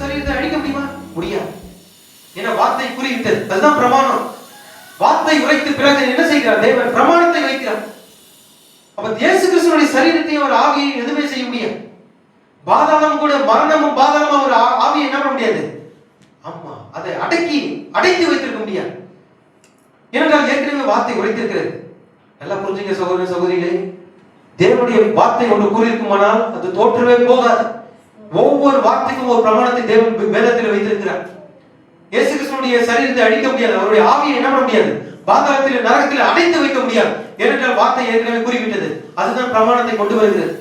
சரீரத்தை அழிக்க முடியுமா? முடியாது. ஏன்னா வார்த்தை குறிவிட்டது. அதுதான் பிரமாணம். வார்த்தை உரைத்த பிறகு என்ன செய்கிறார்? தேவன் பிரமாணத்தை வைக்கிறார். அப்ப இயேசு கிறிஸ்துவின் சரீரத்தையும் அவர் ஆவியையும் எதுவுமே செய்ய முடியாது. பாதாளம் கூட, மரணமும் பாதாளமும் ஒரு ஆவியை என்ன பண்ண முடியாது. ஆமா, அதை அடைத்து வைத்திருக்க முடியாது. ஏனென்றால் ஏற்கனவே வார்த்தை உரைத்திருக்கிறது. நல்லா புரிஞ்சுங்க சகோதர சகோதரிகளே. தேவனுடைய வார்த்தை ஒன்று கூறியிருக்குமானால் அது தோற்றவே போகாது. ஒவ்வொரு வார்த்தைக்கும் ஒரு பிரமாணத்தை தேவன் வேதத்தில் வைத்திருக்கிறார். இயேசு கிறிஸ்துவினுடைய சரீரத்தை அழிக்க முடியாது. அவருடைய ஆவியை என்ன பண்ண முடியாது. பாதாளத்தில் நரகத்தில் அடைத்து வைக்க முடியாது. ஏனென்றால் வார்த்தை ஏற்கனவே கூறிவிட்டது. அதுதான் பிரமாணத்தை கொண்டு வருகிறது.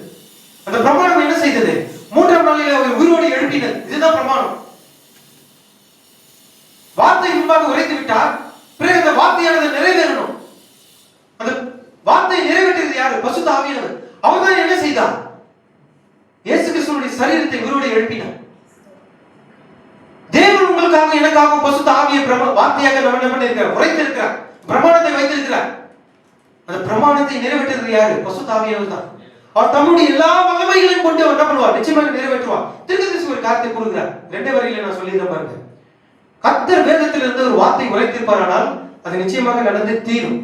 அந்த பிரமாணம் என்ன செய்தது? மூன்றாம் நாளில் அவர் உயிரோடு எழுப்பினது. இதுதான் பிரமாணம். வார்த்தை முன்பாக உரைத்து விட்டார். பிறகு அந்த வார்த்தையானது நிறைவேறணும். அந்த வார்த்தை நிறைவேற்றியது யாரு? பரிசுத்த ஆவியானவர். அவர்தான் என்ன செய்தார்? இயேசு கிறிஸ்துவினுடைய சரீரத்தை உயிரோடு எழுப்பினார். தேவன் உங்களுக்காக எனக்காக பரிசுத்த ஆவியை வார்த்தையாக நம்ம என்ன பண்ணிருக்கிறார்? உரைத்திருக்கிறார். பிரமாணத்தை வைத்திருக்கிறார். அந்த பிரமாணத்தை நிறைவேற்றியது யாரு? பரிசுத்த ஆவியானவர் தான். அவர் தம்முடைய எல்லா வல்லமைகளையும் கொண்டு அவர் என்ன பண்ணுவார்? நிச்சயமாக நிறைவேற்றுவார். தீர்க்கதரிசி ஒரு காரியத்தை கூறுகிறார். 2 வரியில நான் சொல்லியிருந்தேன் பாருங்க. கர்த்தர் வேதத்திலிருந்து ஒரு வார்த்தை உரைத்திருப்பாரானால் அது நிச்சயமாக நடந்து தீரும்.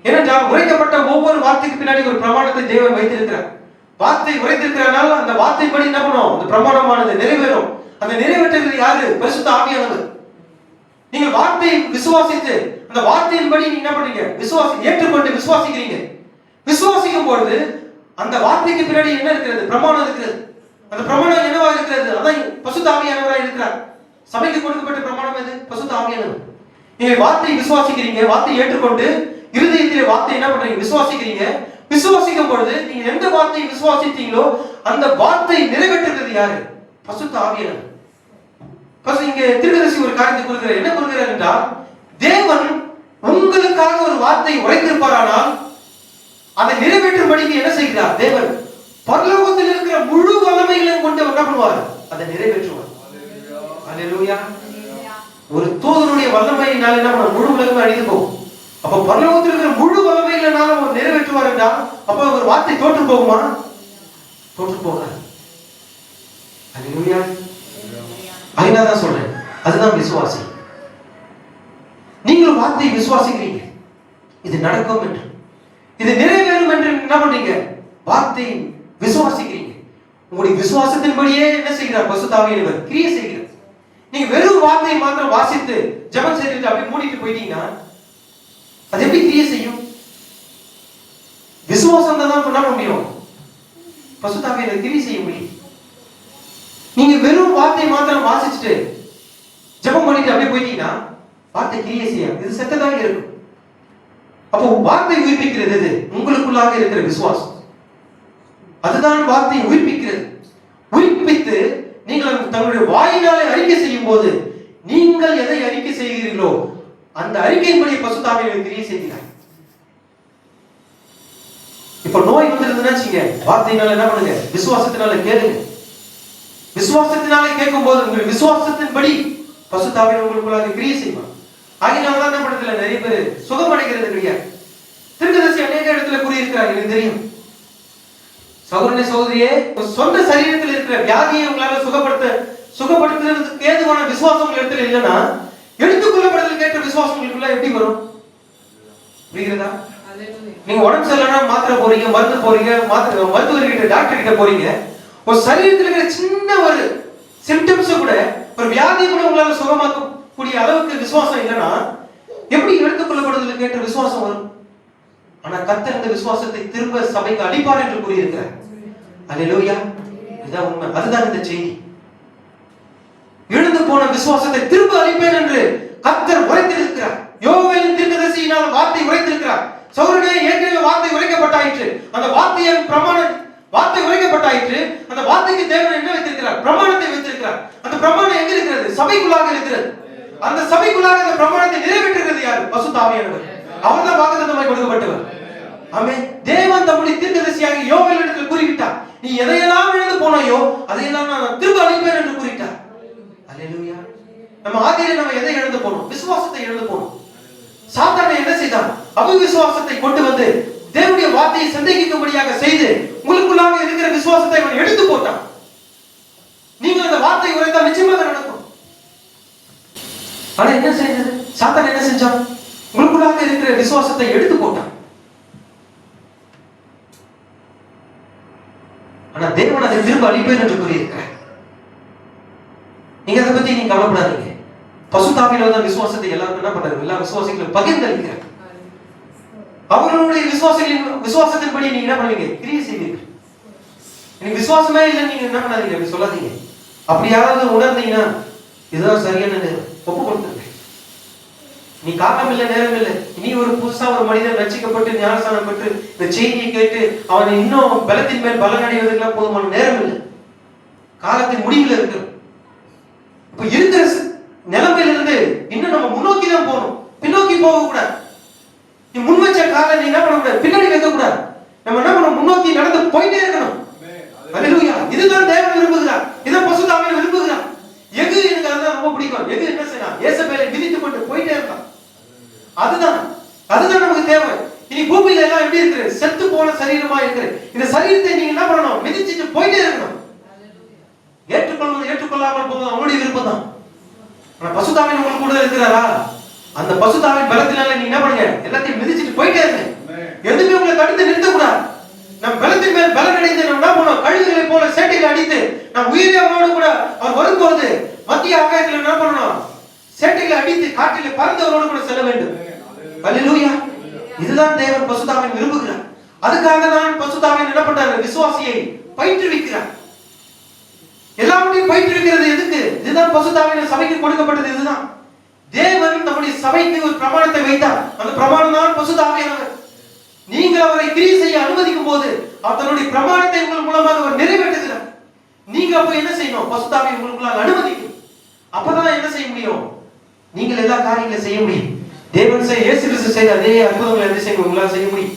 ஏனென்றால் உரைக்கப்பட்ட ஒவ்வொரு வார்த்தைக்கு பின்னாடி ஒரு பிரமாணத்தை தேவன் வைத்திருக்கிறார். வார்த்தை உரைத்திருக்கிறானால் அந்த வார்த்தைப்படி என்ன பண்ணும்? அந்த பிரமாணமானது நிறைவேறும். அந்த நிறைவேற்றுகிறது யாரு? பரிசுத்த ஆவியானவர். நீங்கள் வார்த்தையை விசுவாசித்து அந்த வார்த்தையின்படி நீங்க என்ன பண்றீங்க? ஏற்றுக்கொண்டு விசுவாசிக்கிறீங்க. விசுவாசிக்கும் பொழுது அந்த வார்த்தைக்கு பின்னாடி என்ன இருக்கிறது? பிரமாணம் இருக்கிறது. அந்த பிரமாணம் என்னவா இருக்கிறது? அதான் பரிசுத்த ஆவியானவராக இருக்கிறார். சபைக்கு கொடுக்கப்பட்ட பிரமாணம் எது? பரிசுத்த ஆவியானவர். நீங்க வார்த்தையை விசுவாசிக்கிறீங்க. வார்த்தையை ஏற்றுக்கொண்டு இருதயத்திலே வார்த்தை என்ன பண்றீங்க? விசுவாசிக்கிறீங்க. விசுவாசிக்கும் பொழுது நீங்க எந்த வார்த்தையை விசுவாசித்தீங்களோ அந்த வார்த்தை நிறைவேற்றுகிறது யாரு? பரிசுத்த ஆவியானவர். இங்க தீர்க்கதரிசி ஒரு காரியத்தை கூறுகிறார். என்ன கூறுகிறார் என்றால், தேவன் உங்களுக்காக ஒரு வார்த்தையை உரைத்திருப்பாரானால் அதை நிறைவேற்றும்படிக்கு என்ன செய்கிறார்? தேவன் பரலோகத்தில் இருக்கிற முழு வல்லமைகளையும் கொண்டு என்ன பண்ணுவார்? அதை நிறைவேற்றுவார். அல்லேலூயா. ஒரு தூதனுடைய வல்லமையினால் என்ன பண்ண? முழு உலகமே அழிந்து போகும். அப்ப பரலோகத்தில் இருக்கிற முழு வல்லமைகளால் அவர் நிறைவேற்றுவார் என்றால் அப்ப ஒரு வார்த்தை தோற்று போகுமா? தோற்று போகாது. அல்லேலூயா. அதனாலதான் சொல்றேன், அதுதான் விசுவாசி. நீங்கள் வார்த்தையை விசுவாசிக்கிறீங்க, இது நடக்கும் என்று, இது நிறைவேறும் என்று என்ன பண்றீங்க? வார்த்தையை விசுவாசிக்கிறீங்க. உங்களுடைய விசுவாசத்தின்படியே என்ன செய்கிறார்? பரிசுத்த ஆவியானவர் கிரியை செய்கிறார். நீங்க வெறும் வார்த்தையை மாத்திரம் வாசித்து ஜெபம் செய்துட்டு அப்படியே மூடிட்டு போயிட்டீங்கன்னா அது எப்படி கிரியை செய்யும்? விசுவாசம் தான் பண்ண முடியும். பரிசுத்த ஆவியானவர் கிரியை செய்ய முடியும். நீங்க வெறும் வார்த்தையை மாத்திரம் வாசிச்சுட்டு ஜெபம் பண்ணிட்டு அப்படியே போயிட்டீங்கன்னா வார்த்தை கிரியை செய்யாது. இது செத்ததாக இருக்கும். அப்போ வார்த்தை உயிர்ப்பிக்கிறது எது? உங்களுக்குள்ளாக இருக்கிற விசுவாசம். அதுதான் வார்த்தையை உயிர்ப்பிக்கிறது. உயிர்ப்பித்து நீங்கள் தங்களுடைய வாயினாலே அறிக்கை செய்யும் போது நீங்கள் எதை அறிக்கை செய்கிறீர்களோ அந்த அறிக்கையின்படி பரிசுத்த ஆவியானவர் கிரியை செய்கிறார். இப்ப நோய் வந்துருந்துச்சுங்க, வார்த்தையினால என்ன பண்ணுங்க? விசுவாசத்தினால கேளுங்க. விசுவாசத்தினாலே கேட்கும் போது உங்கள் விசுவாசத்தின்படி பரிசுத்த ஆவியானவர் உங்களுக்குள்ளாக கிரியை செய்வார். ஆகினால்தான் என்ன பண்றதுல நிறைய பேர் சுகம் அடைகிறது கிடையாது. தீர்க்கதரிசி அநேக இடத்துல கூறியிருக்கிறார், எனக்கு தெரியும். சகோதரனே சகோதரியே, சொந்த சரீரத்தில் இருக்கிற வியாதியை உங்களால சுகப்படுத்துறதுக்கு ஏதுவான விசுவாசம் உங்க இடத்துல இல்லைன்னா எடுத்துக்கொள்ளப்படுதல் கேட்ட விசுவாசம் உங்களுக்குள்ள எப்படி வரும்? புரிகிறதா? நீங்க உடம்பு சரியில்லைன்னா மாத்திரை போறீங்க, மருந்து போறீங்க, மருத்துவர்கிட்ட டாக்டர் கிட்ட போறீங்க. ஒரு சரீரத்தில் இருக்கிற சின்ன ஒரு சிம்டம்ஸ் கூட, ஒரு வியாதியை கூட உங்களால சுகமாக்கக்கூடிய அளவுக்கு விசுவாசம் இல்லைன்னா எப்படி எடுத்துக்கொள்ளப்படுதல் கேட்ட விசுவாசம் வரும்? ஆனா கர்த்தர் இந்த விசுவாசத்தை திரும்ப சபைக்கு அளிப்பார் என்று கூறியிருக்கிறார். அல்லேலூயா. இதுதான் உண்மை. அதுதான் இந்த செய்தி. எழுந்து போன விசுவாசத்தை திரும்ப அளிப்பேன் என்று கர்த்தர் உரைத்திருக்கிறார். யோவேலின் தீர்க்கதரிசியினால் வார்த்தை உரைத்திருக்கிறார். சகோதரனே, ஏற்கனவே வார்த்தை உரைக்கப்பட்டாயிற்று. அந்த வார்த்தையின் பிரமாணம் வார்த்தை உரைக்கப்பட்டாயிற்று. அந்த வார்த்தைக்கு தேவன் என்ன வைத்திருக்கிறார்? பிரமாணத்தை வைத்திருக்கிறார். அந்த பிரமாணம் எங்க இருக்கிறது? சபைக்குள்ளாக இருக்கிறது. அந்த சபைக்குள்ளாக அந்த பிரமாணத்தை நிறைவேற்றுகிறது யாரு? பரிசுத்த ஆவியானவர். அவர்தான் வாக்குத்தத்தமாய் கொடுக்கப்பட்டவர். ஆமென். தேவன் தம்முடைய தீர்க்கதரிசியாக யோவேலிடத்தில் கூறிவிட்டார், நீ எதையெல்லாம் இழந்து போனாயோ அதையெல்லாம் நான் திரும்ப அளிப்பேன் என்று கூறிட்டார். அல்லேலூயா. நம்ம ஆதியிலே நம்ம எதை இழந்து போனோம்? விசுவாசத்தை இழந்து போனோம். சாத்தானை என்ன செய்தான்? அவிசுவாசத்தை கொண்டு வந்து தேவனுடைய வார்த்தையை சந்தேகிக்கும்படியாக செய்து உங்களுக்குள்ளாக இருக்கிற விசுவாசத்தை அவன் எடுத்து போட்டான். நீங்கள் அந்த வார்த்தை உரைத்தால் ஆனா என்ன செஞ்சது? சாத்தான் என்ன செஞ்சான்? உங்களுக்குள்ளாக இருக்கிற விசுவாசத்தை எடுத்து போட்டான். ஆனா தேவன் அதை திரும்ப அளிப்பேன் என்று கூறியிருக்கிறார். நீங்க அதை பத்தி நீங்க கவலைப்படாதீங்க. பசுத்தாவியில தான் விசுவாசத்தை எல்லாரும் என்ன பண்றாரு? எல்லா விசுவாசிகளும் பகிர்ந்து அளிக்கிறார். அவர்களுடைய விசுவாசத்தின்படி நீங்க என்ன பண்ணுவீங்க? கிரியை செய்வீர்கள். எனக்கு விசுவாசமே இல்லைன்னு நீங்க என்ன பண்ணாதீங்க, அப்படி சொல்லாதீங்க. அப்படி யாராவது உணர்ந்தீங்கன்னா இதுதான் சரியான நேரம், ஒப்பு கொடுத்துருங்க. நீ காரணம் இல்லை, நேரம் இல்லை. இனி ஒரு புதுசா ஒரு மனிதன் ரட்சிக்கப்பட்டு ஞானஸ்நானம் பெற்று இந்த செய்தியை கேட்டு அவனை இன்னும் பலத்தின் மேல் பலன் அடைவதற்கெல்லாம் போதுமான நேரம் இல்லை. காலத்தின் முடிவில் இருக்கு. இப்ப இருக்கிற நிலைமையிலிருந்து இன்னும் நம்ம முன்னோக்கி தான் போகணும், பின்னோக்கி போக கூடாது. நீ முன் வச்ச காலை நீ என்ன பண்ண கூடாது, பின்னாடி வைக்க கூடாது. நம்ம என்ன பண்ணணும், முன்னோக்கி நடந்து போயிட்டே இருக்கணும். அல்லேலூயா. இதுதான் தேவன் விரும்புகிறார், இதான் பரிசுத்த ஆவியானவர் விரும்புகிறார். எது எனக்கு அதுதான் ரொம்ப பிடிக்கும். எது என்ன செய்யலாம், இயேசுவை மிதித்து கொண்டு போயிட்டே இருக்கலாம். அதுதான் நமக்கு தேவை. இனி பூமியில எல்லாம் எப்படி இருக்கு, செத்து போன சரீரமா இருக்கு. இந்த சரீரத்தை நீங்க என்ன பண்ணணும், மிதிச்சிட்டு போயிட்டே இருக்கணும். ஏற்றுக்கொள்வது ஏற்றுக்கொள்ளாமல் போவது அவனுடைய விருப்பம் தான். ஆனா பரிசுத்த ஆவியானவர் உங்களுக்கு கூட இருக்கிறாரா? அந்த பரிசுத்த ஆவியின் பலத்தினால நீங்க என்ன பண்ணுங்க, எல்லாத்தையும் மிதிச்சிட்டு போயிட்டே இருங்க. எதுவுமே உங்களை தடுத்து நிறுத்த கூடாது. நம் பலத்தின் மேல் பலன் அடைந்து நம்ம என்ன பண்ணோம், கழுகுகளை போல சேட்டைகளை அடித்து நம் உயிரினோடு கூட அவர் வரும்போது மத்திய ஆகாயத்தில் என்ன பண்ணணும், சேட்டைகளை அடித்து காற்றில் பறந்தவரோடு கூட செல்ல வேண்டும். அல்லேலூயா. இதுதான் தேவன் பரிசுத்த ஆவியை விரும்புகிறார். அதுக்காக தான் பரிசுத்த ஆவியை என்ன பண்றாரு, விசுவாசியை பயிற்றுவிக்கிறார். எல்லாவற்றையும் பயிற்றுவிக்கிறது எதுக்கு? இதுதான் பரிசுத்த ஆவியின் சபைக்கு கொடுக்கப்பட்டது. இதுதான் தேவன் நம்முடைய சபைக்கு ஒரு பிரமாணத்தை வைத்தார். அந்த பிரமாணம் தான் பரிசுத்த ஆவியானவர். நீங்கள் அவரை கிரியை செய்ய அனுமதிக்கும் போது அவர் தன்னுடைய பிரமாணத்தை உங்கள் மூலமாக அவர் நிறைவேற்றுகிறார். நீங்க அப்ப என்ன செய்யணும், பரிசுத்த ஆவியை உங்களுக்குள்ளாக அனுமதிக்கும். அப்பதான் என்ன செய்ய முடியும், நீங்கள் எல்லா காரியங்களை செய்ய முடியும். தேவன் இயேசு கிறிஸ்து செய்த அதே அற்புதங்களை என்ன செய்ய உங்களால் செய்ய முடியும்.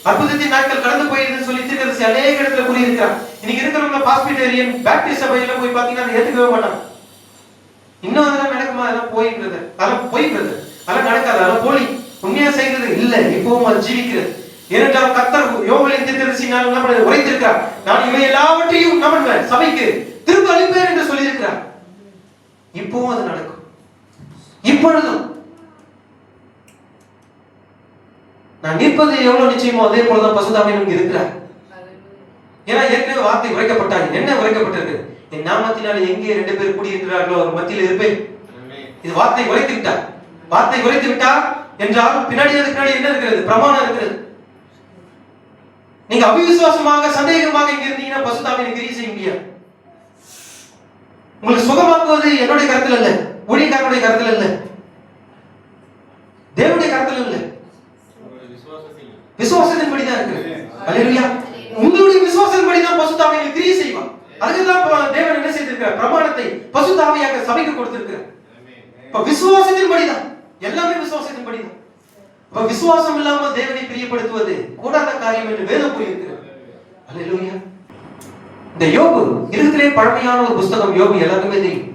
அற்புதத்தின் நாட்கள் கடந்து போயிருதுன்னு சொல்லி தீர்க்கதரிசி அநேக இடத்துல கூறியிருக்கிறார். இன்னைக்கு இருக்கிறவங்க பாஸ்பிட்டேரியன் பேப்டிஸ்ட் சபையில போய் பாத்தீங்கன்னா அதை ஏத்துக்கவே மாட்டாங்க. இன்னும் அதெல்லாம் நடக்குமா, அதெல்லாம் போயிடுறது, அதெல்லாம் போயிடுறது, அதெல்லாம் நடக்காது, அதெல்லாம் போலி. உண்மையா செய்கிறது இல்ல, இப்பவும் அது ஜீவிக்கிறது. ஏனென்றால் கர்த்தர் யோவேலின் தீர்க்கதரிசியினால் என்ன பண்ண உரைத்திருக்கிறார், நான் இவை எல்லாவற்றையும் என்ன பண்ணுவேன், சபைக்கு திரும்ப அளிப்பேன் என்று சொல்லி இருக்கிறார். இப்பவும் அது நடக்கும். இப்பொழுதும் நான் நிற்பது எவ்வளவு நிச்சயமோ அதே போலதான் பரிசுத்த ஆவியானவர் இருக்கிறார். ஏன்னா ஏற்கனவே வார்த்தை உரைக்கப்பட்டாங்க. என்ன உரைக்கப்பட்டிருக்கு, என் நாமத்தினால எங்கே 2 பேர் கூடியிருக்கிறார்களோ அவர் மத்தியில் இருப்பேன். இது வார்த்தை உரைத்து விட்டார். வார்த்தை உரைத்து விட்டார் என்றால் பின்னாடி என்ன இருக்கிறது, பிரமாணம் இருக்கிறது. நீங்க அவிசுவாசமாக சந்தேகமாக இங்க இருந்தீங்கன்னா பரிசுத்த ஆவியானவர் கிரியை செய்ய முடியாது. உங்களுக்கு சுகமாக்குவது என்னுடைய கருத்துல இல்ல, ஊழியக்காரனுடைய கருத்துல இல்ல, தேவனுடைய கருத்துல இல்ல, விசுவாசத்தின்படி தான் இருக்கு. அல்லேலூயா. உங்களுடைய விசுவாசத்தின்படி தான் பரிசுத்த ஆவியானவர் கிரியை செய்வார். அதுதான் தேவன் என்ன செய்திருக்கிறார், பிரமாணத்தை பரிசுத்த ஆவியாக சபைக்கு கொடுத்திருக்கிறார். இப்ப விசுவாசத்தின்படி தான், எல்லாமே விசுவாசத்தின்படி தான். இப்ப விசுவாசம் இல்லாம தேவனை பிரியப்படுத்துவது கூடாத காரியம் என்று வேதம் கூறியிருக்கிறது. அல்லேலூயா. இந்த யோபு இருக்கிறே பழமையான ஒரு புத்தகம். யோபு எல்லாருக்குமே தெரியும்.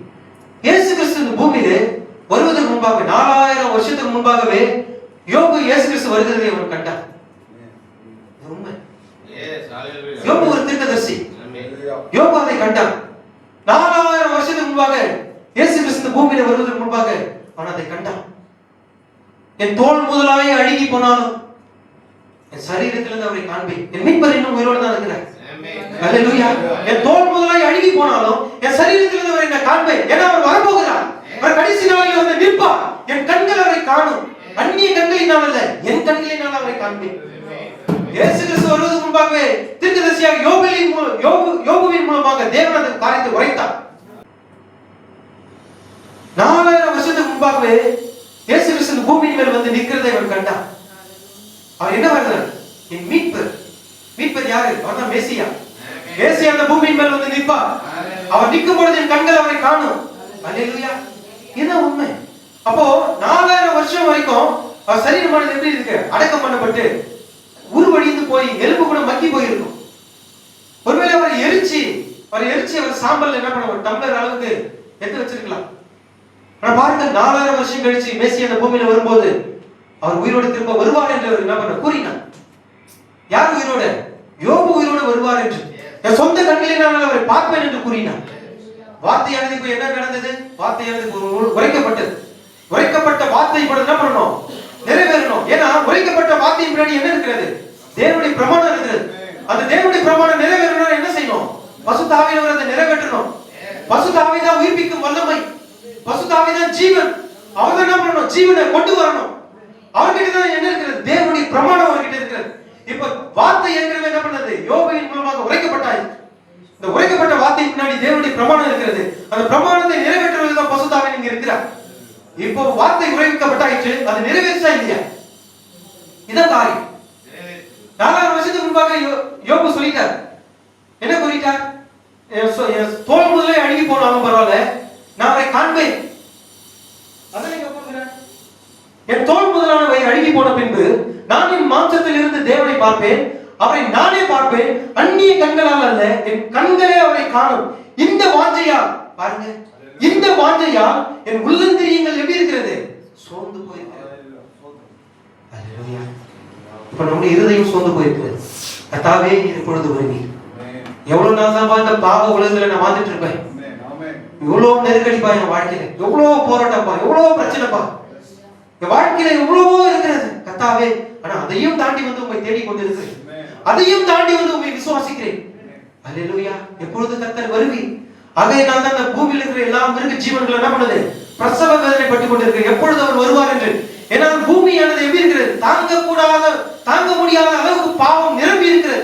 இயேசு கிறிஸ்து இந்த பூமியிலே வருவதற்கு முன்பாக 4000 வருஷத்துக்கு முன்பாகவே யோபு இயேசு கிறிஸ்து வருகிறதை அவன் கண்டார். உண்மை. யோபு ஒரு தீர்க்கதரிசி. யோபு அதை கண்டான். 4000 வருஷத்துக்கு முன்பாக இயேசு கிறிஸ்து பூமியிலே வருவதற்கு முன்பாக அவன் அதை கண்டான். என் தோல் முதலாய் அழுகி போனாலும் என் சரீரத்திலிருந்து அவரை காண்பேன். என் மீட்பர் இன்னும் உயிரோடு தான் இருக்கிறார். அல்லேலூயா. என் தோல் முதலாய் அழுகி போனாலும் என் சரீரத்திலிருந்து அவரை நான் காண்பேன். ஏன்னா அவர் வரப்போகிறார். அவர் கடைசி நாளில் வந்து நிற்பார். என் கண்கள் அவரை காணும். அந்நிய கண்களினால் அல்ல, என் கண்களினால் அவரை காண்பேன். இயேசு கிறிஸ்து வருவதற்கு முன்பாகவே தீர்க்கதரிசியாக யோபுவின் மூலமாக தேவன் அந்த காரியத்தை உரைத்தார். 4000 வருஷத்துக்கு முன்பாகவே இயேசு கிறிஸ்து பூமியின் மேல் வந்து நிற்கிறதை அவர் கண்டார். அவர் என்ன வருகிறார், என் மீட்பர். மீட்பர் யாரு, அவர்தான் மேசியா. மேசியா அந்த பூமியின் மேல் வந்து நிற்பார். அவர் நிற்கும் பொழுது என் கண்கள் அவரை காணும். அல்லேலூயா. இதுதான் உண்மை. அப்போ 4000 வருஷம் வரைக்கும் அவர் சரீரமானது எப்படி இருக்கு, அடக்கம் பண்ணப்பட்டு உருவழிந்து போய் எலும்பு கூட மக்கி போயிருக்கும். ஒருவேளை அவர் எரிச்சு அவர் சாம்பல் என்ன பண்ண ஒரு டம்ளர் அளவுக்கு எடுத்து வச்சிருக்கலாம். ஆனா பாருங்க, 4000 வருஷம் கழிச்சு மேசியா அந்த பூமியில வரும்போது அவர் உயிரோடு திரும்ப வருவார் என்று என்ன பண்ண கூறினார். யார் உயிரோடு, யோபு உயிரோடு வருவார் என்று என் சொந்த கண்களினால் அவரை பார்ப்பேன் என்று கூறினார். வார்த்தையானது இப்ப என்ன நடந்தது, வார்த்தையானது உரைக்கப்பட்டது. உரைக்கப்பட்ட வார்த்தை இப்பொழுது என்ன பண்ணணும்? நிறைவேறணும். ஏன்னா உரைக்கப்பட்ட வார்த்தையின் பின்னாடி என்ன இருக்கிறது? தேவனுடைய பிரமாணம் இருக்கிறது. அந்த தேவனுடைய பிரமாணம் நிறைவேறணும். என்ன செய்யணும்? பரிசுத்த ஆவியானவர் அதை நிறைவேற்றணும். பரிசுத்த ஆவி தான் உயிர்ப்பிக்கும் வல்லமை. பரிசுத்த ஆவி தான் ஜீவன். அவர் என்ன பண்ணணும்? ஜீவனை கொண்டு வரணும். அவர்கிட்ட தான் என்ன இருக்கிறது? தேவனுடைய பிரமாணம் அவர்கிட்ட இருக்கிறது. இப்ப வார்த்தை ஏற்கனவே என்ன பண்ணது? யோபுவின் மூலமாக உரைக்கப்பட்டாய். இந்த உரைக்கப்பட்ட வார்த்தைக்கு பின்னாடி தேவனுடைய பிரமாணம் இருக்கிறது. அந்த பிரமாணத்தை நிறைவேற்றுவது தான் பரிசுத்த ஆவி இங்க இருக்கிறார். இப்போ வார்த்தை உரைக்கப்பட்டாயிற்று, அது நிறைவேற்றா இல்லையா? இதான் காரியம். 4000 வருஷத்துக்கு முன்பாக யோபு சொல்லிட்டார். என்ன சொல்லிட்டார்? தோல் முதலே அழுகி போனாலும் பரவாயில்ல, நான் அவரை காண்பேன். அதான் நீங்க போகிறேன். என் தோல் முதலானவை அழுகி போன பின்பு நான் என் மாம்சத்தில் இருந்து தேவனை பார்ப்பேன், அவரை நானே பார்ப்பேன், அந்நிய கண்களால் அல்ல, என் கண்களே அவரை காணும். இந்த வாஞ்சையால் பாருங்க, இந்த வாஞ்சையால் என் உள்ளந்திரியங்கள் எப்படி இருக்கிறது? சோர்ந்து போயிருக்கிறது. அல்லேலூயா. இப்ப நம்முடைய இருதயம் சோர்ந்து போயிருக்கிறது. கர்த்தாவே இப்பொழுது வருவீர். எவ்வளவு நாள் தான் இந்த பாவ உலகத்துல நான் வாழ்ந்துட்டு இருப்பேன். எவ்வளவு நெருக்கடிப்பா என் வாழ்க்கையில, எவ்வளவு போராட்டப்பா, எவ்வளவு பிரச்சனைப்பா, என் வாழ்க்கையில எவ்வளவோ இருக்கிறது கர்த்தாவே. ஆனா அதையும் தாண்டி வந்து உம்மை தேடி கொண்டிருக்கிறேன். அதையும் தாண்டி வந்து உம்மை விசுவாசிக்கிறேன். அல்லேலூயா. எப்பொழுது கர்த்தர் வருவீர்? ஆகையினால் தான் இந்த பூமியில் இருக்கிற எல்லா மிருக ஜீவன்கள் என்ன பண்ணுது? பிரசவ வேதனை பட்டுக் கொண்டிருக்கு. எப்பொழுது அவர் வருவார் என்று. ஏன்னா பூமியானது எப்படி இருக்கிறது? தாங்க முடியாத அளவுக்கு பாவம் நிரம்பி இருக்கிறது.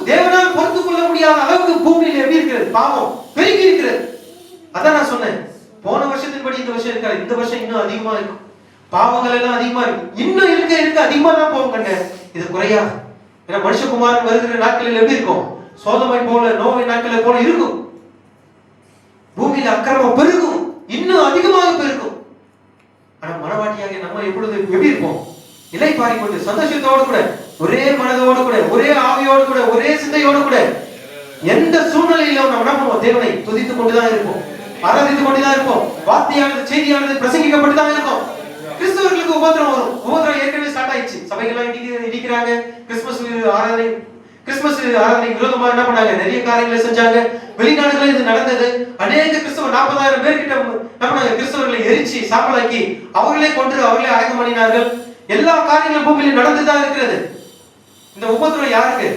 தேவனால் பொறுத்துக் கொள்ள முடியாத அளவுக்கு பூமியில் எப்படி இருக்கிறது? பாவம் பெருகி இருக்கிறது. அதான் நான் சொன்னேன், போன வருஷத்தின்படி இந்த வருஷம் இருக்காது, இந்த வருஷம் இன்னும் அதிகமா இருக்கும். பாவங்கள் எல்லாம் அதிகமா இருக்கு. இன்னும் இருக்க அதிகமா தான் போகும் கண்ட, இது குறையாது. ஏன்னா மனுஷகுமாரன் வருகிற நாட்களில் எப்படி இருக்கும்? சோதமை போல, நோவை நாட்களை போல இருக்கும். பூமியில அக்கிரமம் பெருகும், இன்னும் அதிகமாக பெருகும். ஆனா மனவாட்டியாக நம்ம எப்பொழுது எப்படி இருப்போம்? இலை பாரிக்கொண்டு சந்தோஷத்தோடு கூட, ஒரே மனதோடு கூட, ஒரே ஆவியோடு கூட, ஒரே சிந்தையோடு கூட, எந்த சூழ்நிலையிலும் நம்ம என்ன பண்ணுவோம்? தேவனை துதித்துக் கொண்டுதான் இருப்போம், ஆராதித்துக் கொண்டுதான் இருப்போம். வார்த்தையானது, செய்தியானது பிரசங்கிக்கப்பட்டுதான் இருக்கும். கிறிஸ்தவர்களுக்கு உபத்திரம் வரும். உபத்திரம் ஏற்கனவே ஸ்டார்ட் ஆயிடுச்சு. சபைகள்லாம் இடிக்கிறாங்க. கிறிஸ்துமஸ் ஆராதனை விரோதமா என்ன பண்ணாங்க? நிறைய காரியங்களை செஞ்சாங்க. வெளிநாடுகளில் இது நடந்தது. அநேக கிறிஸ்தவ 40,000 பேர் கிட்ட என்ன பண்ணாங்க? கிறிஸ்தவர்களை எரிச்சு சாம்பலாக்கி அவர்களே கொன்று அவர்களே அடக்கம் பண்ணினார்கள். எல்லா காரியங்களும் பூமியில் நடந்துதான் இருக்கிறது. இந்த உபத்திரம் யாருக்கு?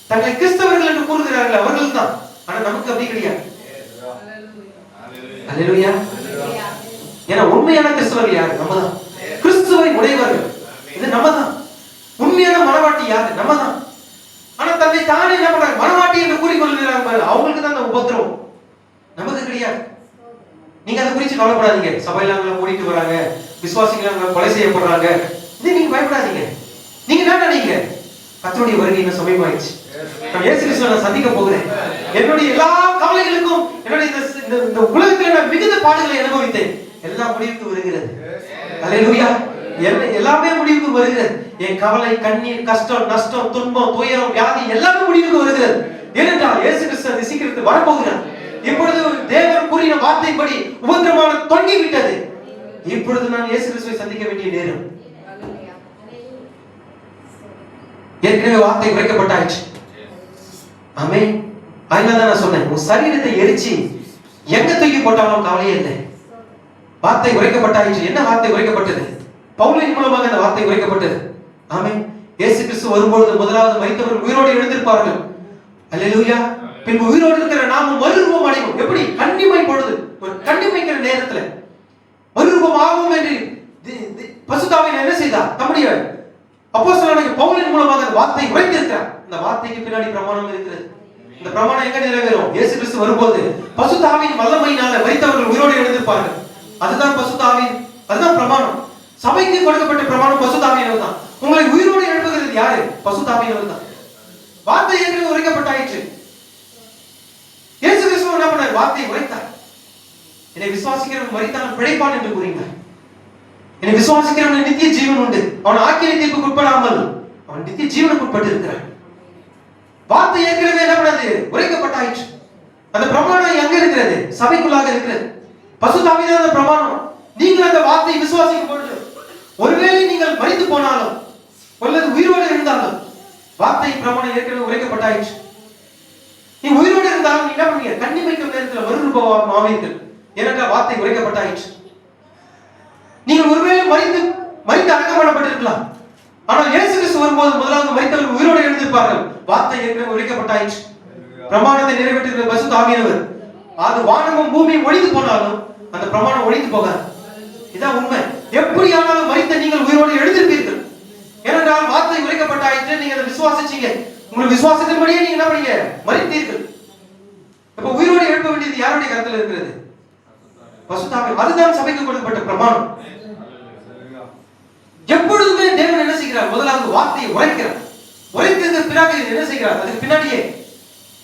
தங்களை கிறிஸ்தவர்கள் என்று கூறுகிறார்கள், அவர்கள் தான். ஆனா நமக்கு அப்படி கிடையாது. அல்லேலூயா. ஏன்னா உண்மையான கிறிஸ்தவர்கள் யாரு? நம்ம தான். கிறிஸ்துவை உடையவர்கள் இது நம்ம தான். உண்மையான மனவாட்டி யாரு? நம்ம தான். ஆனா தன்னை தானே என்ன பண்றாங்க? மனவாட்டி என்று கூறிக்கொள்கிறாங்க. அவங்களுக்கு தான் அந்த உபத்திரம், நமக்கு கிடையாது. நீங்க அதை குறித்து கவலைப்படாதீங்க. சபையில மூடிட்டு வராங்க, விசுவாசிகள் கொலை செய்யப்படுறாங்க, இது நீங்க பயப்படாதீங்க. நீங்க என்ன நினைக்கிறீங்க? கர்த்தருடைய வருகை இன்னும் சமீபமாயிடுச்சு. நான் இயேசு கிறிஸ்துவை நான் சந்திக்க போகிறேன். என்னுடைய எல்லா கவலைகளுக்கும், என்னுடைய இந்த உலகத்தில் நான் மிகுந்த பாடுகளை அனுபவித்தேன், எல்லாம் முடிவுக்கு வருகிறது. அல்லேலூயா. எல்லாமே முடிவுக்கு வருகிறது. என் கவலை, கண்ணீர், கஷ்டம், நஷ்டம், துன்பம், துயரம், வியாதி எல்லாமே முடிவுக்கு வருகிறது. ஏனென்றால் இயேசு கிறிஸ்து சீக்கிரத்தில் வரப்போகிறார். இப்பொழுது தேவன் கூறின வார்த்தைப்படி உபத்திரமான தொடங்கி விட்டது. இப்பொழுது நான் இயேசு கிறிஸ்துவை சந்திக்க வேண்டிய நேரம். ஏற்கனவே வார்த்தை உரைக்கப்பட்டாயிற்று. ஆமென். அதனால தான் நான் சொன்னேன், உன் சரீரத்தை எரிச்சு எங்க தூக்கி போட்டாலும் கவலையே இல்லை. வார்த்தை உரைக்கப்பட்டாயிற்று. என்ன வார்த்தை உரைக்கப்பட்டது? பவுலின் மூலமாக அந்த வார்த்தை உரைக்கப்பட்டது. ஆமென். இயேசு கிறிஸ்து வரும்போது முதலாவது மரித்தவர்கள் உயிரோடு எழுந்திருப்பார்கள். அல்லேலூயா. பின்பு உயிரோடு இருக்கிற நாமும் மறுரூபம் அடைவோம். எப்படி? கன்னிமை பொழுது, ஒரு கன்னிமைக்கிற நேரத்துல மறுரூபம் ஆகும் என்று பரிசுத்த ஆவியானவர் என்ன செய்தார்? தம்முடைய அப்போஸ்தலனாகிய பவுலின் மூலமாக அந்த வார்த்தை உரைத்திருக்கிறார். அந்த வார்த்தைக்கு பின்னாடி பிரமாணம் இருக்கிறது. இந்த பிரமாணம் எங்க நிறைவேறும்? இயேசு கிறிஸ்து வரும்போது பரிசுத்த ஆவியின் வல்லமையினால மரித்தவர்கள் உயிரோடு எழுந்திருப்பார்கள். அதுதான் பரிசுத்த ஆவி, அதுதான் பிரமாணம். சபைக்கு கொடுக்கப்பட்ட பிரமாணம் பரிசுத்த ஆவியானவர் தான். உங்களை உயிரோடு எழுப்புகிறது யாரு? பரிசுத்த ஆவியானவர் தான். வார்த்தை ஏற்கனவே உரைக்கப்பட்டாயிற்று. இயேசு கிறிஸ்து என்ன பண்ணார்? வார்த்தையை உரைத்தார். என்னை விசுவாசிக்கிறவன் மரித்தாலும் பிழைப்பான் என்று கூறினார். என்னை விசுவாசிக்கிறவன் நித்திய ஜீவன் உண்டு, அவன் ஆக்கினை தீர்ப்புக்கு உட்படாமல் அவன் நித்திய ஜீவனுக்கு உட்பட்டு இருக்கிறான். வார்த்தை ஏற்கனவே என்ன பண்ணது? உரைக்கப்பட்டாயிற்று. அந்த பிரமாணம் எங்க இருக்கிறது? சபைக்குள்ளாக இருக்கிறது. பரிசுத்த ஆவியானவர் அந்த பிரமாணம். நீங்கள் அந்த வார்த்தையை விசுவாசிக்கும் பொழுது, ஒருவேளை நீங்கள் மரித்து போனாலும் அல்லது உயிரோடு இருந்தாலும் வார்த்தை பிரமாணம் ஏற்கனவே உரைக்கப்பட்டாயிற்று. நீ உயிரோடு இருந்தாலும் என்ன பண்ணுவீங்க? கன்னிமைக்கும் நேரத்தில் மறுரூபம் ஆவீர்கள். ஏனென்றால் வார்த்தை உரைக்கப்பட்டாயிற்று. நீங்கள் ஒருவேளை மரித்து அடக்கம் பண்ணப்பட்டிருக்கலாம். ஆனால் இயேசு கிறிஸ்து வரும்போது முதலாவது மரித்தவர்கள் உயிரோடு எழுந்திருப்பார்கள். வார்த்தை ஏற்கனவே உரைக்கப்பட்டாயிற்று. பிரமாணத்தை நிறைவேற்றுகிற பரிசுத்த ஆவியானவர். அது வானமும் பூமியும் ஒழிந்து போனாலும் அந்த பிரமாணம் ஒழிந்து போகாது. இதான் உண்மை. எப்படியானாலும் மரித்த நீங்கள் உயிரோடு எழுந்திருப்பீர்கள். ஏனென்றால் வார்த்தை உரைக்கப்பட்டாயிற்று. நீங்க அதை விசுவாசிச்சீங்க. உங்கள் விசுவாசத்தின்படியே நீங்க என்ன பண்ணீங்க? மரித்தீர்கள். இப்ப உயிரோடு எழுப்ப வேண்டியது யாருடைய கருத்துல இருக்கிறது? பரிசுத்த ஆவி. அதுதான் சபைக்கு கொடுக்கப்பட்ட பிரமாணம். எப்பொழுதுமே தேவன் என்ன செய்கிறார்? முதலாவது வார்த்தையை உரைக்கிறார். உரைத்ததுக்கு பிறகு என்ன செய்கிறார்? அதுக்கு பின்னாடியே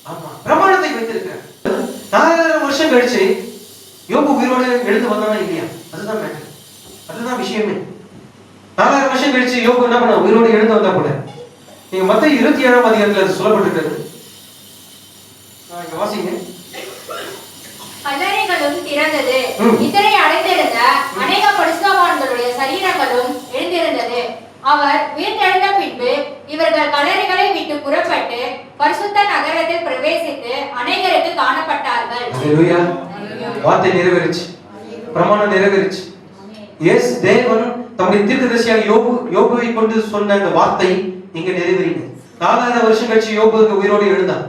ஆமா பிரமாணத்தை வைத்திருக்கிறார். 4000 வருஷம் கழிச்சு யோபு உயிரோடு எழுந்து வந்தானா இல்லையா? அதுதான் மேட்டர். அதுதான் விஷயமே. 4000 வருஷம் கழிச்சு யோபு என்ன பண்ண? உயிரோடு எழுந்து வந்தா கூட நீங்க மத்தேயு 27ஆம் அதிகாரத்துல சொல்லப்பட்டிருக்கிறது. வாசிங்க. கல்லறைகளும் திறந்தது, நித்திரை அடைந்திருந்த அநேக பரிசுத்தவான்களுடைய சரீரங்களும் எழுந்திருந்தது. அவர் உயிர்த்தெழுந்த பின்பு இவர்கள் கல்லறைகளை விட்டு புறப்பட்டு பரிசுத்த நகரத்தில் பிரவேசித்து அநேகருக்கு காணப்பட்டார்கள். ஹல்லேலூயா. வார்த்தை நிறைவேறிச்சு. பிரமாணம் நிறைவேறிச்சு. எஸ், தேவன் தம்முடைய தீர்க்கதரிசியாக யோபுவை கொண்டு சொன்ன அந்த வார்த்தை இங்க நிறைவேறிங்க. 4000 வருஷம் கழிச்சு யோபுக்கு உயிரோடு எழுந்தான்.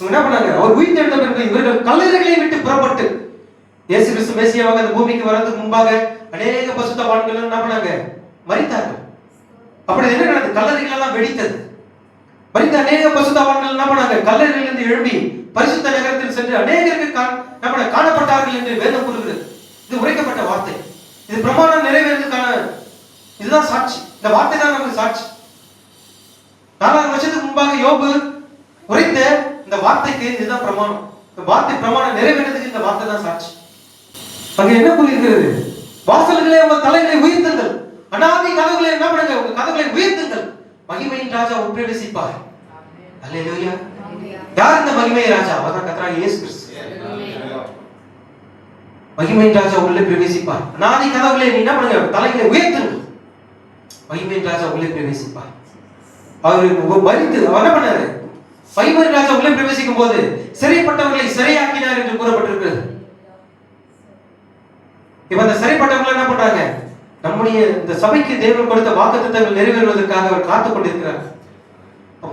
என்ன பண்ணாங்க? அவர் உயிர்த்தெழுந்த பிறகு இவர்கள் கல்லறைகளை விட்டு புறப்பட்டு இயேசு கிறிஸ்து மேசியாவாக அந்த பூமிக்கு வரதுக்கு முன்பாக அநேக பரிசுத்தவான்கள் என்ன பண்ணாங்க? மரித்தார்கள். அப்படி என்ன நடந்தது? கல்லறைகள் எல்லாம் வெடித்தது. மரித்த அநேக பரிசுத்தவான்கள் என்ன பண்ணாங்க? கல்லறையிலிருந்து எழும்பி பரிசுத்த நகரத்தில் சென்று அநேகருக்கு காணப்பட்டார்கள் என்று வேதம் கூறுகிறது. இது உரைக்கப்பட்ட வார்த்தை. இது பிரமாணம் நிறைவேறதுக்கான இதுதான் சாட்சி. இந்த வார்த்தை தான் நமக்கு சாட்சி. 4000 வருஷத்துக்கு முன்பாக யோபு உரைத்த இந்த வார்த்தைக்கு இதுதான் பிரமாணம். இந்த வார்த்தை பிரமாணம் நிறைவேறதுக்கு இந்த வார்த்தை தான் சாட்சி. அங்க என்ன கூறியிருக்கிறது? வாசல்களே உங்கள் தலைகளை உயர்த்துங்கள், அநாதி கதவுகளை என்ன பண்ணுங்க? உங்க கதவுகளை உயர்த்துங்கள், மகிமையின் ராஜா உட்பிரவேசிப்பார். அல்லேலூயா. யார் இந்த மகிமையின் ராஜா? அவர்தான் கர்த்தராகிய இயேசு கிறிஸ்து. மகிமையின் ராஜா உள்ளே பிரவேசிப்பார். அநாதி கதவுகளை நீ என்ன பண்ணுங்க? தலைகளை உயர்த்துங்கள், மகிமையின் ராஜா உள்ளே பிரவேசிப்பார். அவர் மரித்து அவர் என்ன பண்ணாரு? மகிமையின் ராஜா உள்ளே பிரவேசிக்கும் போது சிறைப்பட்டவர்களை சிறையாக்கினார் என்று கூறப்பட்டிருக்கிறது. இப்ப அந்த சிறைப்பட்டவர்கள் என்ன பண்றாங்க? நம்முடைய இந்த சபைக்கு தேவன் கொடுத்த வாக்குத்தத்தங்கள் நிறைவேறுவதற்காக அவர் காத்துக் கொண்டிருக்கிறார்.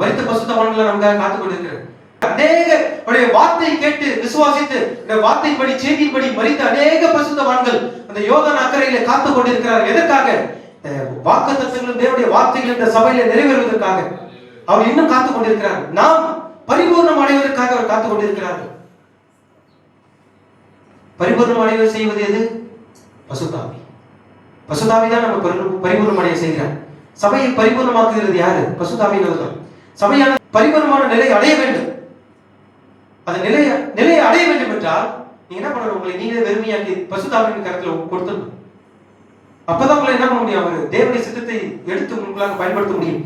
மரித்த பரிசுத்தவான்களை நமக்காக காத்துக் கொண்டிருக்கிறார். அநேக வார்த்தையை கேட்டு விசுவாசித்து இந்த வார்த்தையின்படி செய்தியின்படி மரித்த அநேக பரிசுத்தவான்கள் அந்த யோர்தான் அக்கறையிலே காத்துக் கொண்டிருக்கிறார். எதற்காக? வாக்குத்தத்தங்களும் தேவனுடைய வார்த்தைகள் இந்த சபையில நிறைவேறுவதற்காக அவர் இன்னும் காத்துக் கொண்டிருக்கிறார். நாம் பரிபூர்ணம் அடைவதற்காக அவர் காத்துக் கொண்டிருக்கிறார்கள். பரிபூர்ணம் அடைவது செய்வது எது? பசுத்தாவி. பசுத்தாவி தான் நம்ம பரிபூர்ணம் அடைய செய்கிறார். சபையை பரிபூர்ணமாக்குகிறது யாரு? பசுத்தாவியினர் தான். சபையான பரிபூர்ணமான நிலை அடைய வேண்டும். அந்த நிலையை அடைய வேண்டும் என்றால் நீங்க என்ன பண்ணணும்? உங்களை நீங்களே வெறுமையாக்கி பசுத்தாவியின் கருத்துல கொடுத்துடணும். அப்பதான் உங்களை என்ன பண்ண முடியும்? அவர் தேவனுடைய சித்தத்தை எடுத்து உங்களாக பயன்படுத்த முடியும்.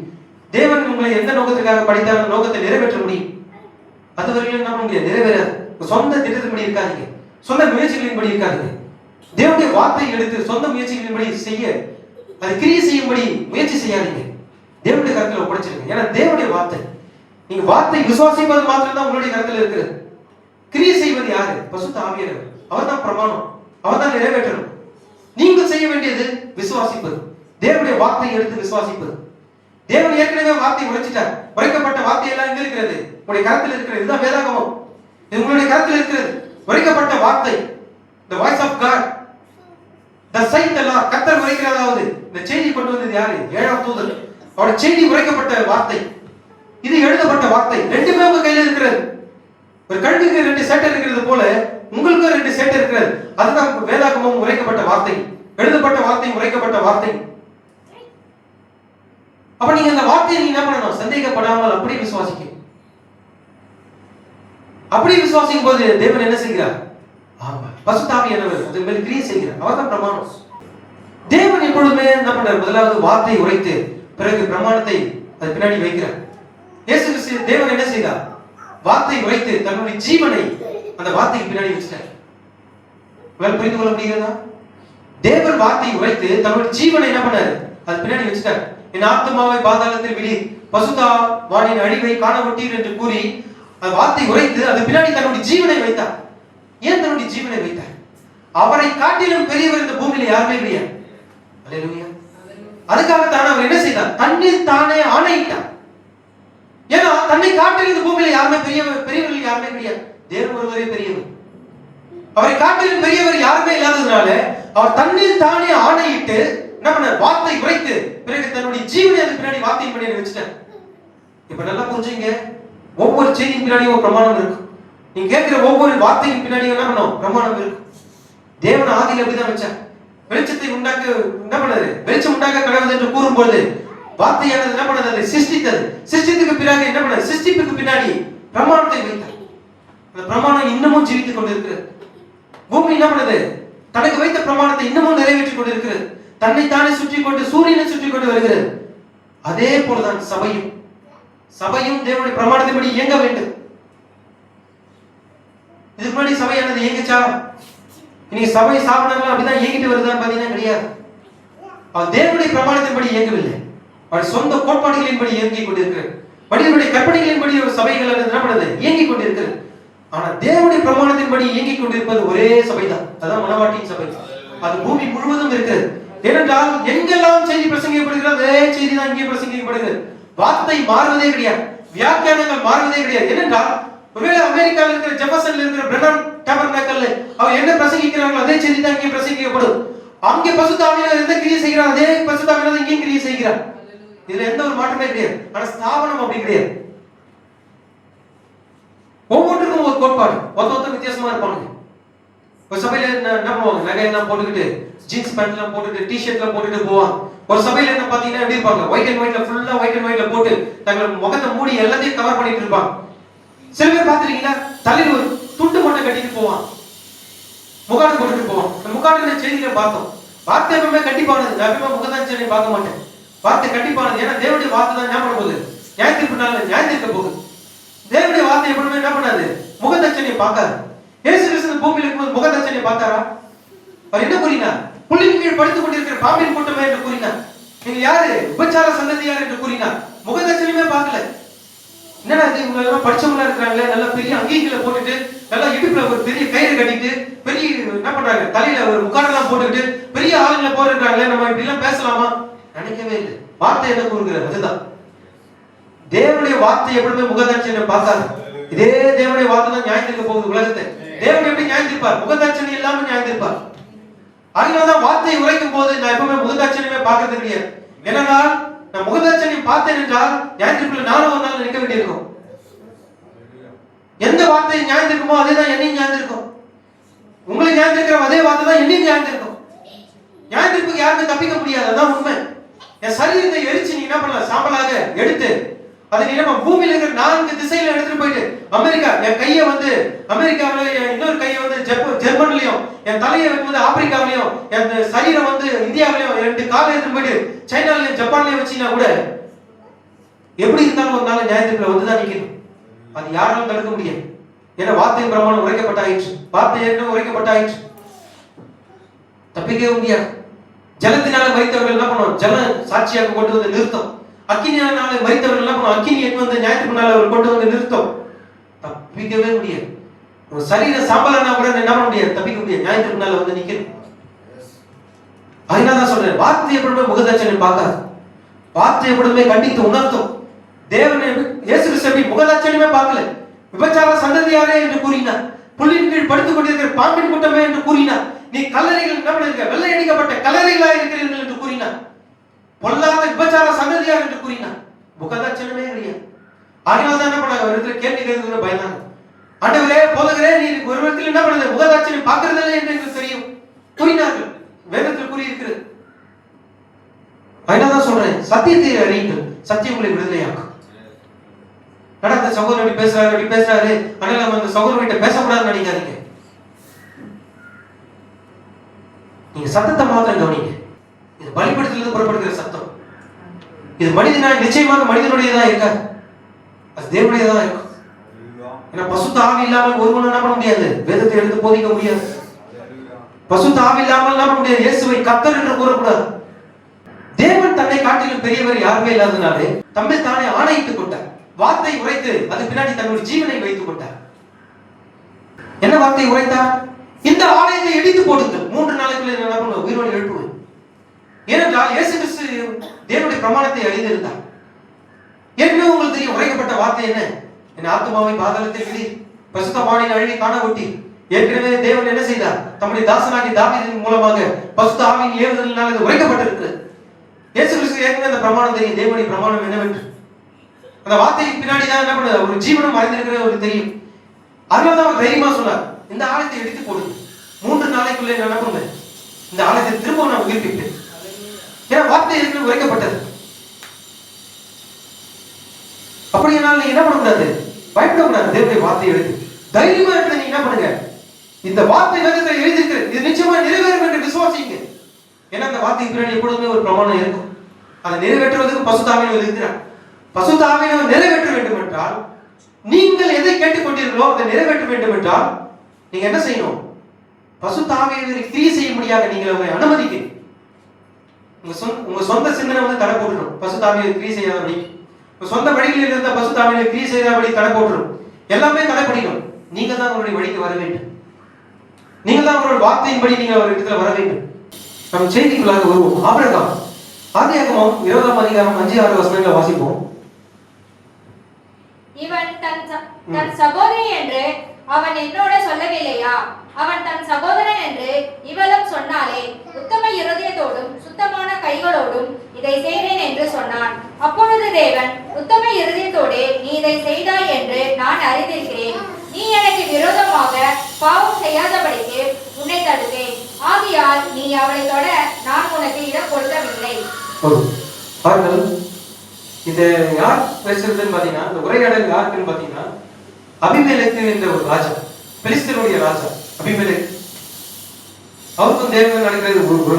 தேவன் உங்களை எந்த நோக்கத்திற்காக படித்தால் அந்த நோக்கத்தை நிறைவேற்ற முடியும். அது வரையிலும் என்ன பண்ண முடியாது? நிறைவேறாது. சொந்த திட்டத்தின்படி இருக்காதீங்க, சொந்த முயற்சிகளின்படி இருக்காதீங்க. தேவனுடைய வார்த்தையை எடுத்து சொந்த முயற்சிகளின்படி செய்ய, அது கிரியை செய்யும்படி முயற்சி செய்யாதீங்க. தேவனுடைய கருத்துல ஒப்படைச்சிருங்க. ஏன்னா தேவனுடைய வார்த்தை, நீங்க வார்த்தை விசுவாசிப்பது மாத்திரம் தான் உங்களுடைய கருத்துல இருக்கிறது. கிரியை செய்வது யாரு? பரிசுத்த ஆவியானவர். அவர் தான் பிரமாணம், அவர் தான் நிறைவேற்றணும். நீங்கள் செய்ய வேண்டியது விசுவாசிப்பது, தேவனுடைய வார்த்தையை எடுத்து விசுவாசிப்பது. தேவன் ஏற்கனவே வார்த்தை உரைச்சிட்டார். உரைக்கப்பட்ட வார்த்தை எல்லாம் எங்க இருக்கிறது? உங்களுடைய கருத்தில் இருக்கிறது. இதுதான் வேதாகமம். இது உங்களுடைய கருத்தில் இருக்கிறது. உரைக்கப்பட்ட வார்த்தை, the voice of God, the saint the Lord. கர்த்தர் உரைக்கிறதாவது இந்த செய்தி கொண்டு வந்தது யாரு? 7ஆம் தூதர். அவருடைய செய்தி உரைக்கப்பட்ட வார்த்தை, இது எழுதப்பட்ட வார்த்தை. ரெண்டுமே உங்க கையில இருக்கிறது. ஒரு கழுகுக்கு 2 சேட்டை இருக்கிறது போல உங்களுக்கு 2 சேட்டை இருக்கிறது. அதுதான் வேதாகமம், உரைக்கப்பட்ட வார்த்தை, எழுதப்பட்ட வார்த்தை, உரைக்கப்பட்ட வார்த்தை. அப்ப நீங்க அந்த வார்த்தையை நீங்க என்ன பண்ணணும்? சந்தேகப்படாமல் அப்படியே விசுவாசிக்க. அப்படி விசுவாசிக்கும் போது தேவன் என்ன செய்கிறார்? ஆமா, பரிசுத்த ஆவியானவர் அது மேல் கிரியை செய்கிறார். அவர்தான் பிரமாணம். தேவன் எப்பொழுதுமே என்ன பண்றார்? முதலாவது வார்த்தையை உரைத்து பிறகு பிரமாணத்தை அது பின்னாடி வைக்கிறார். இயேசு கிறிஸ்து தேவன் என்ன செய்தார்? வார்த்தை உரைத்து தன்னுடைய ஜீவனை அந்த வார்த்தைக்கு பின்னாடி வச்சிட்டார். உங்களால் புரிந்து கொள்ள முடிகிறதா? தேவன் வார்த்தை உரைத்து தன்னுடைய ஜீவனை என்ன பண்ணாரு? அது பின்னாடி வச்சிட்டார். என் ஆத்துமாவை பாதாளத்தில் விழி, பசுத்தாவானின் அழிவை காண ஒட்டீர் என்று கூறி அந்த வார்த்தை உரைத்து அது பின்னாடி தன்னுடைய ஜீவனை வைத்தார். ஏன் தன்னுடைய ஜீவனை வைத்தார்? அவரை காட்டிலும் பெரியவர் இந்த பூமியில யாருமே கிடையாது. அல்லேலூயா. அதுக்காகத்தான் அவர் என்ன செய்தார்? தன்னில் தானே ஆணையிட்டார். ஏன்னா தன்னை காட்டிலும் இந்த பூமியில யாருமே பெரியவர்கள் யாருமே கிடையாது. தேவன் ஒருவரே பெரியவர். அவரை காட்டிலும் பெரியவர் யாருமே இல்லாததுனால அவர் தன்னில் தானே ஆணையிட்டு என்ன பண்ண? வார்த்தை உரைத்து பிறகு தன்னுடைய ஜீவனை அதுக்கு பின்னாடி வார்த்தையின் பின்னாடி வச்சுட்டார். இப்ப நல்லா புரிஞ்சுங்க, ஒவ்வொரு செய்தியின் பின்னாடியும் ஒரு பிரமாணம் இருக்கு. நீங்க கேட்கிற ஒவ்வொரு வார்த்தையின் பின்னாடியும் என்ன பண்ணும்? பிரமாணம் இருக்கு. தேவன் ஆதியில அப்படிதான் வச்சார். வெளிச்சத்தை உண்டாக்க என்ன பண்ணது? வெளிச்சம் உண்டாக்க கடவுள் என்று கூறும்போது வார்த்தையானது என்ன பண்ணது? அதை சிருஷ்டித்தது. சிருஷ்டித்துக்கு பிறகு என்ன பண்ணது? சிருஷ்டிப்புக்கு பின்னாடி பிரமாணத்தை வைத்தார். அந்த பிரமாணம் இன்னமும் ஜீவித்துக் கொண்டிருக்கிறது. பூமி என்ன பண்ணது? தனக்கு வைத்த பிரமாணத்தை இன்னமும் நிறைவேற்றிக் கொண்டிருக்கிறது. தன்னைத்தானே சுற்றி கொண்டு சூரியனை சுற்றி கொண்டு வருகிறது. அதே போலதான் சபையும் தேவனுடைய பிரமாணத்தின்படி இயங்க வேண்டும். இதுக்கு முன்னாடி சபையானது இயங்குச்சா? இன்னைக்கு சபை ஸ்தாபனங்கள் அப்படிதான் இயங்கிட்டு வருதான்னு பாத்தீங்கன்னா கிடையாது. அவர் தேவனுடைய பிரமாணத்தின்படி இயங்கவில்லை. அவர் சொந்த கோட்பாடுகளின்படி இயங்கிக் கொண்டிருக்கிறது. மனிதனுடைய கற்பனைகளின்படி ஒரு சபைகள் என்ன பண்ணுது? இயங்கிக் கொண்டிருக்கிறது. ஆனா தேவனுடைய பிரமாணத்தின்படி இயங்கிக் கொண்டிருப்பது ஒரே சபைதான். அதான் மனவாட்டியின் சபை. அது பூமி முழுவதும் இருக்கிறது. ஏனென்றால் எங்கெல்லாம் செய்தி பிரசங்கிக்கப்படுகிறது அதே செய்தி தான் இங்கே பிரசங்கிக்கப்படுகிறது. வார்த்தை மாறுவதே கிடையாது, வியாக்கியானங்கள் மாறுவதே கிடையாது. ஏனென்றால் ஒருவேளை அமெரிக்காவில் இருக்கிற ஜெபர்சன்ல இருக்கிற பிரனம் டேபர்நாக்கல்ல அவர் என்ன பிரசங்கிக்கிறாங்களோ அதே செய்தி தான் இங்கே பிரசங்கிக்கப்படும். அங்கே பரிசுத்த ஆவியானவர் எந்த கிரியை செய்கிறார் அதே பரிசுத்த ஆவியானவர் இங்கே கிரியை செய்கிறார். இதுல எந்த ஒரு மாற்றமே கிடையாது. ஆனா ஸ்தாபனம் அப்படி கிடையாது. ஒவ்வொன்றுக்கும் ஒரு கோட்பாடு, ஒருத்தர் வித்தியாசமா இருப்பாங்க. ஒரு சபையில என்ன பண்ணுவாங்க? நகையெல்லாம் போட்டுக்கிட்டு ஜீன்ஸ் பேண்ட் எல்லாம் போட்டுட்டு டிஷர்ட்லாம் போட்டுட்டு போவாங்க. ஒரு சபையில என்ன பாத்தீங்கன்னா எப்படி இருப்பாங்க? ஒயிட் அண்ட் ஒயிட்ல ஃபுல்லா ஒயிட் அண்ட் ஒயிட்ல போட்டு தங்கள் முகத்தை மூடி எல்லாத்தையும் கவர் பண்ணிட்டு இருப்பாங்க. சில பேர் பாத்துருக்கீங்களா? தலையில ஒரு துண்டு மட்டும் கட்டிட்டு போவான், முகாடு போட்டுட்டு போவான். முகாடு செய்தியில பார்த்தோம். வார்த்தை எப்பவுமே கண்டிப்பானது. நான் எப்பவுமே முகதாட்சணியை பார்க்க மாட்டேன். வார்த்தை கண்டிப்பானது. ஏன்னா தேவனுடைய வார்த்தை தான் ஞாபகம் போகுது. நியாயத்திற்கு நாள் நியாயத்திற்க போகுது. தேவனுடைய வார்த்தை எப்பவுமே என்ன பண்ணாது? முகதாட்சணியை பார்க்காது. இயேசு கிறிஸ்து பூமியில் இருக்கும்போது முகதாட்சணியை பார்த்தாரா? அவர் என்ன கூறினார்? புள்ளின் கீழ் படுத்துக் கொண்டிருக்கிற பாம்பின் கூட்டமே என்று கூறினார். நீங்க யாரு? உபச்சார சந்ததியார் என்று கூறினார். முகதாட்சணியமே பார்க்கல. என்னடா இது, இவங்க எல்லாம் படிச்சவங்களா இருக்கிறாங்களே, நல்ல பெரிய அங்கீகளை போட்டுட்டு நல்லா இடுப்புல ஒரு பெரிய கயிறு கட்டிட்டு பெரிய என்ன பண்றாங்க? தலையில ஒரு முக்காடெல்லாம் போட்டுக்கிட்டு பெரிய ஆளுங்களை போட்டுருக்காங்களே, நம்ம இப்படி எல்லாம் பேசலாமா? நினைக்கவே இல்லை. வார்த்தை என்ன கூறுகிறது? அதுதான் தேவனுடைய வார்த்தை. எப்பவுமே முகதாட்சணியை பார்க்காது. இதே தேவனுடைய வார்த்தை தான் நியாயத்திற்க போகுது உலகத்தை. தேவன் எப்படி நியாயத்திருப்பார்? முகதாட்சணி இல்லாம நியாயத்திருப்பார். அதனாலதான் வார்த்தையை உரைக்கும் போது நான் எப்பவுமே முகதாட்சணியமே பார்க்கறது கிடையாது. ஏன்னா நான் முகதாட்சணியம் பார்த்தேன் என்றால் நியாயத்திற்குள்ள நானும் ஒரு நாள் நிற்க வேண்டியிருக்கும். எந்த வார்த்தை நியாயத்திருக்குமோ அதே தான் என்னையும் நியாயத்திருக்கும். உங்களுக்கு நியாயத்திருக்கிற அதே வார்த்தை தான் என்னையும் நியாயத்திருக்கும். நியாயத்திற்கு யாருமே தப்பிக்க முடியாது. அதான் உண்மை. என் சரீரத்தை எரிச்சு நீ என்ன பண்ணலாம்? சாம்பலாக எடுத்து அதை நீ நம்ம பூமியில இருக்கிற 4 திசையில எடுத்துட்டு போயிட்டு அமெரிக்கா, என் கையை வந்து அமெரிக்காவில, இன்னொரு கையை வந்து ஜெர்மன்லயும், என் தலையை வந்து ஆப்பிரிக்காவிலையும், என் சரீரம் வந்து இந்தியாவிலையும், 2 காலை எடுத்துட்டு போயிட்டு சைனாலையும் ஜப்பான்லயும் வச்சீங்கன்னா கூட எப்படி இருந்தாலும் ஒரு நாள் நியாயத்திற்குள்ள வந்துதான் நிக்கணும். அது யாராலும் தடுக்க முடியாது. ஏன்னா வார்த்தையின் பிரமாணம் உரைக்கப்பட்டாயிற்று. வார்த்தை ஏற்கனவே உரைக்கப்பட்டாயிற்று. தப்பிக்கவே முடியாது. ஜலத்தினால மரித்தவர்கள் என்ன பண்ணுவோம்? ஜல சாட்சியாக கொண்டு வந்து நிறுத்தம். அக்கினியானால மரித்தவர்கள் என்ன பண்ணுவோம்? அக்கினி எட்டு வந்து ஞாயிற்றுக்குள்ளால அவர் கொண்டு வந்து நிறுத்தம். தப்பிக்கவே முடியாது. ஒரு சரீர சாம்பலானா கூட என்ன பண்ண முடியாது? தப்பிக்க முடியாது. ஞாயிற்றுக்குள்ளால வந்து நிக்கணும். அதனாலதான் சொல்றேன், வார்த்தை எப்பவுமே முகதாட்சணியம் பார்க்காது. வார்த்தை எப்பவுமே கண்டித்து உணர்த்தும். தேவன் இயேசு கிறிஸ்து முகதாட்சணியமே பார்க்கல. விபச்சார சந்ததியாரே என்று கூறினார். புள்ளின் கீழ் படுத்துக் கொண்டிருக்கிற பாம்பின் கூட்டமே என்று கூறினார். நீ கல்லறைகள் என்ன பண்ணிருக்க? வெள்ளை அடிக்கப்பட்ட கல்லறைகளாக இருக்கிறீர்கள் என்று கூறினார். பொல்லாத விபச்சார சந்ததியார் என்று கூறினார். முகதாட்சணியமே கிடையாது. அதனாலதான் என்ன பண்ணாங்க? ஒரு இடத்துல கேள்வி கேட்கறது பயந்தாங்க. ஆண்டவரே, போதகரே, நீ ஒரு இடத்துல என்ன பண்ணுது? முகதாட்சணியம் பார்க்கறதில்லை என்று எங்களுக்கு தெரியும் கூறினார்கள். வேதத்தில் கூறியிருக்கிறது. அதனாலதான் சொல்றேன், சத்தியத்தை அறியுங்கள், சத்தியம் உங்களை விடுதலையாக்கும். நடந்த சகோதரர் அப்படி பேசுறாரு, அதனால நம்ம அந்த சகோதரர்கிட்ட பேசக்கூடாதுன்னு நினைக்காதீங்க. நீங்க சத்தத்தை மாத்திரம் கவனிங்க. இது பலிபீடத்திலிருந்து புறப்படுகிற சத்தம். இது மனிதனாய் நிச்சயமாக மனிதனுடையதான் இருக்காது, அது தேவனுடையதான் இருக்கும். ஏன்னா பசுத்த ஆவி இல்லாமல் ஒருவனும் என்ன பண்ண முடியாது? வேதத்தை எடுத்து போதிக்க முடியாது. பசுத்த ஆவி இல்லாமல் என்ன பண்ண முடியாது? இயேசுவை கர்த்தர் என்று கூறக்கூடாது. தேவன் தன்னை காட்டிலும் பெரியவர் யாருமே இல்லாதனாலே தம்மை தானே ஆணையிட்டுக் கொண்டார். வார்த்தை உரைத்து அது பின்னாடி தன்னுடைய ஜீவனை வைத்துக் கொண்டார். என்ன வார்த்தை உரைத்தார்? இந்த ஆலயத்தை இடித்து போடுங்கள், 3 நாளைக்குள்ள என்ன பண்ணுவேன், உயிரோடு எழுப்புவேன். ஏனென்றால் இயேசு கிறிஸ்து தேவனுடைய பிரமாணத்தை அறிந்திருந்தார். ஏற்கனவே உங்களுக்கு தெரியும் உரைக்கப்பட்ட வார்த்தை என்ன, என் ஆத்துமாவை பாதாளத்தில் விழி, பரிசுத்தவானின் அழிவை காண ஒட்டி. ஏற்கனவே தேவன் என்ன செய்தார், தம்முடைய தாசனாகி தாவீதின் மூலமாக பரிசுத்த ஆவியின் ஏவுதலினால் இது உரைக்கப்பட்டிருக்கிறது. இயேசு கிறிஸ்து ஏற்கனவே அந்த பிரமாணம் தெரியும், தேவனுடைய பிரமாணம் என்னவென்று. அந்த வார்த்தைக்கு பின்னாடி தான் என்ன பண்ணுது, ஒரு ஜீவனம் அறிந்திருக்கிறது அவருக்கு தெரியும். அதனால தான் அவர் தைரியமா சொன்னார், இந்த ஆலயத்தை எடுத்து போடுங்க, 3 நாளைக்குள்ளே என்ன பண்ணுங்க, இந்த ஆலயத்தை திரும்ப நான் உயிர்ப்பிப்பேன். ஏன்னா வார்த்தை ஏற்கனவே உரைக்கப்பட்டது. அப்படியானால் நீங்க என்ன பண்ணக்கூடாது, பயப்படக்கூடாது. தேவனுடைய வார்த்தையை எடுத்து தைரியமா இருக்கிறது நீங்க என்ன பண்ணுங்க, இந்த வார்த்தை வேதத்தில் எழுதியிருக்கிறது, இது நிச்சயமா நிறைவேறும் என்று விசுவாசிங்க. ஏன்னா அந்த வார்த்தைக்கு பின்னாடி எப்பொழுதுமே ஒரு பிரமாணம் இருக்கும். அதை நிறைவேற்றுவதற்கு பரிசுத்த ஆவியானவர் இருக்கிறார். பரிசுத்த ஆவியானவர் நிறைவேற்ற வேண்டும் என்றால், நீங்கள் எதை கேட்டுக்கொண்டீர்களோ அதை நிறைவேற்ற வேண்டும் என்றால் நீங்க என்ன செய்யணும், பரிசுத்த ஆவியானவரை கிரியை செய்ய முடியாத நீங்கள் அவரை அனுமதிக்க. உங்க சொந்த சிந்தனை வந்து தடை போட்டுரும், பரிசுத்த ஆவியானவரை கிரியை செய்யாதபடி. உங்க சொந்த வழிகளில் இருந்த பரிசுத்த ஆவியானவரை கிரியை செய்யாதபடி தடை போட்டுரும். எல்லாமே தடை பண்ணிடும். நீங்க தான் அவருடைய வழிக்கு வர வேண்டும். நீங்க தான் அவருடைய வார்த்தையின்படி நீங்க அவர் இடத்துல வர வேண்டும். நம்ம செய்திக்குள்ளாக வருவோம். ஆபிரகாம் ஆதியாகமம் 20ஆம் அதிகாரம் 5-6 வசனங்களை வாசிப்போம். இவன் தன் சகோதரி என்று அவன் என்னோட சொல்லவில்லையா? அவன் தன் சகோதரன் என்று இவளும் சொன்னாலே, உத்தம இருதயத்தோடும் சுத்தமான கைகளோடும் இதை செய்தேன் என்று சொன்னான். அப்பொழுது தேவன், உத்தம இருதயத்தோடே நீ இதை செய்தாய் என்று நான் அறிந்திருக்கிறேன். நீ எனக்கு விரோதமாக பாவம் செய்யாதபடிக்கு உன்னை தடுத்தேன். ஆகையால் நீ அவளை தொட நான் உனக்கு இடம் கொடுக்கவில்லை. பாருங்கள், இந்த யார் பேசுறதுன்னு பாத்தீங்கன்னா, இந்த உரையாடல் யாருக்குன்னு பாத்தீங்கன்னா, அபிமெலேக்கு என்ற ஒரு ராஜா, பெலிஸ்தருடைய ராஜா அபிமெலேக்கு. அவருக்கும் தேவன் நடக்கிறது ஒரு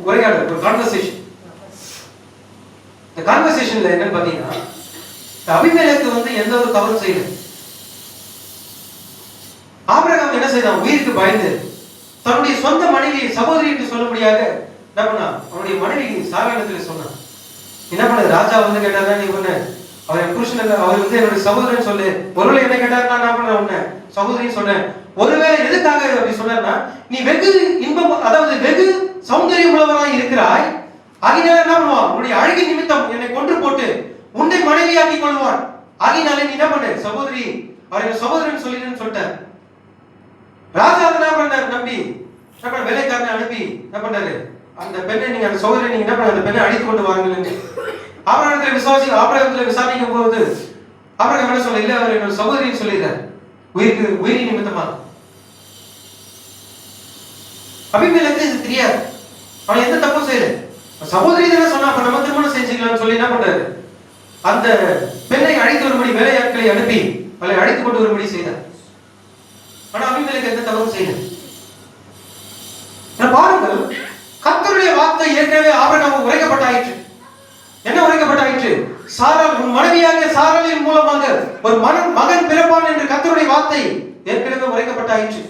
உரையாடல், ஒரு கான்வர்சேஷன். இந்த கான்வர்சேஷன்ல என்னன்னு பாத்தீங்கன்னா, அபிமெலேக்கு வந்து எந்த ஒரு தவறும் செய்யல. ஆபிரகாம் என்ன செய்தான், உயிருக்கு பயந்து தன்னுடைய சொந்த மனைவி சகோதரி என்று சொல்லும்படியாக என்ன பண்ணா, அவனுடைய மனைவி சாராளத்தில் சொன்னான். என்ன பண்ணது, ராஜா வந்து கேட்டாரா, நீ ஒண்ணு அவர் புருஷன், அவர் வந்து என்னுடைய சகோதரன் சொல்லு. ஒருவேளை என்ன கேட்டாருன்னா என்ன பண்ண, உன்ன சகோதரின்னு சொன்னேன். ஒருவேளை எதுக்காக அப்படி சொன்னார்னா, நீ வெகு இன்பம், அதாவது வெகு சௌந்தரியம் உள்ளவராய் இருக்கிறாய், ஆகினால என்ன பண்ணுவான், உன்னுடைய அழகி நிமித்தம் என்னை கொன்று போட்டு உன்னை மனைவியாக்கி கொள்வான். ஆகினாலே நீ என்ன பண்ண, சகோதரி அவரை சகோதரன் சொல்லிடுன்னு சொல்லிட்டார். ராஜா என்ன பண்ணார், நம்பி வேலைக்காரனை அனுப்பி என்ன பண்ணாரு, அந்த பெண்ணை நீங்க அந்த சகோதரி நீங்க என்ன பண்ண, அந்த பெண்ணை அழைத்து கொண்டு வாருங்கள். ஆபிரகாமத்துல விசாரிக்கும் போது ஆபிரகாம் என்ன சொல்ல, இல்ல அவர் என்னோட சகோதரின்னு சொல்லிடுறார், உயிரி நிமித்தமா. அபிமெலேக்கு இது தெரியாது, அவன் எந்த தப்பும் செய்யல. சகோதரி தானே சொன்னா, அப்ப நம்ம திருமணம் செஞ்சுக்கலாம்னு சொல்லி என்ன பண்றாரு, அந்த பெண்ணை அழைத்து வரும்படி வேலையாட்களை அனுப்பி அவளை அழைத்து கொண்டு வரும்படி செய்தார். ஆனா அபிமெலேக்கு எந்த தவறும் செய்யல. பாருங்கள், கர்த்தருடைய வார்த்தை ஏற்கனவே ஆபிரகாமுக்கு உரைக்கப்பட்டாயிற்று. என்ன உரைக்கப்பட்டாயிற்று, சாராள் உன் மனைவியாக சாராளின் மூலமாக ஒரு மகன் பிறப்பான் என்று கர்த்தருடைய வார்த்தை ஏற்கனவே உரைக்கப்பட்டாயிற்று.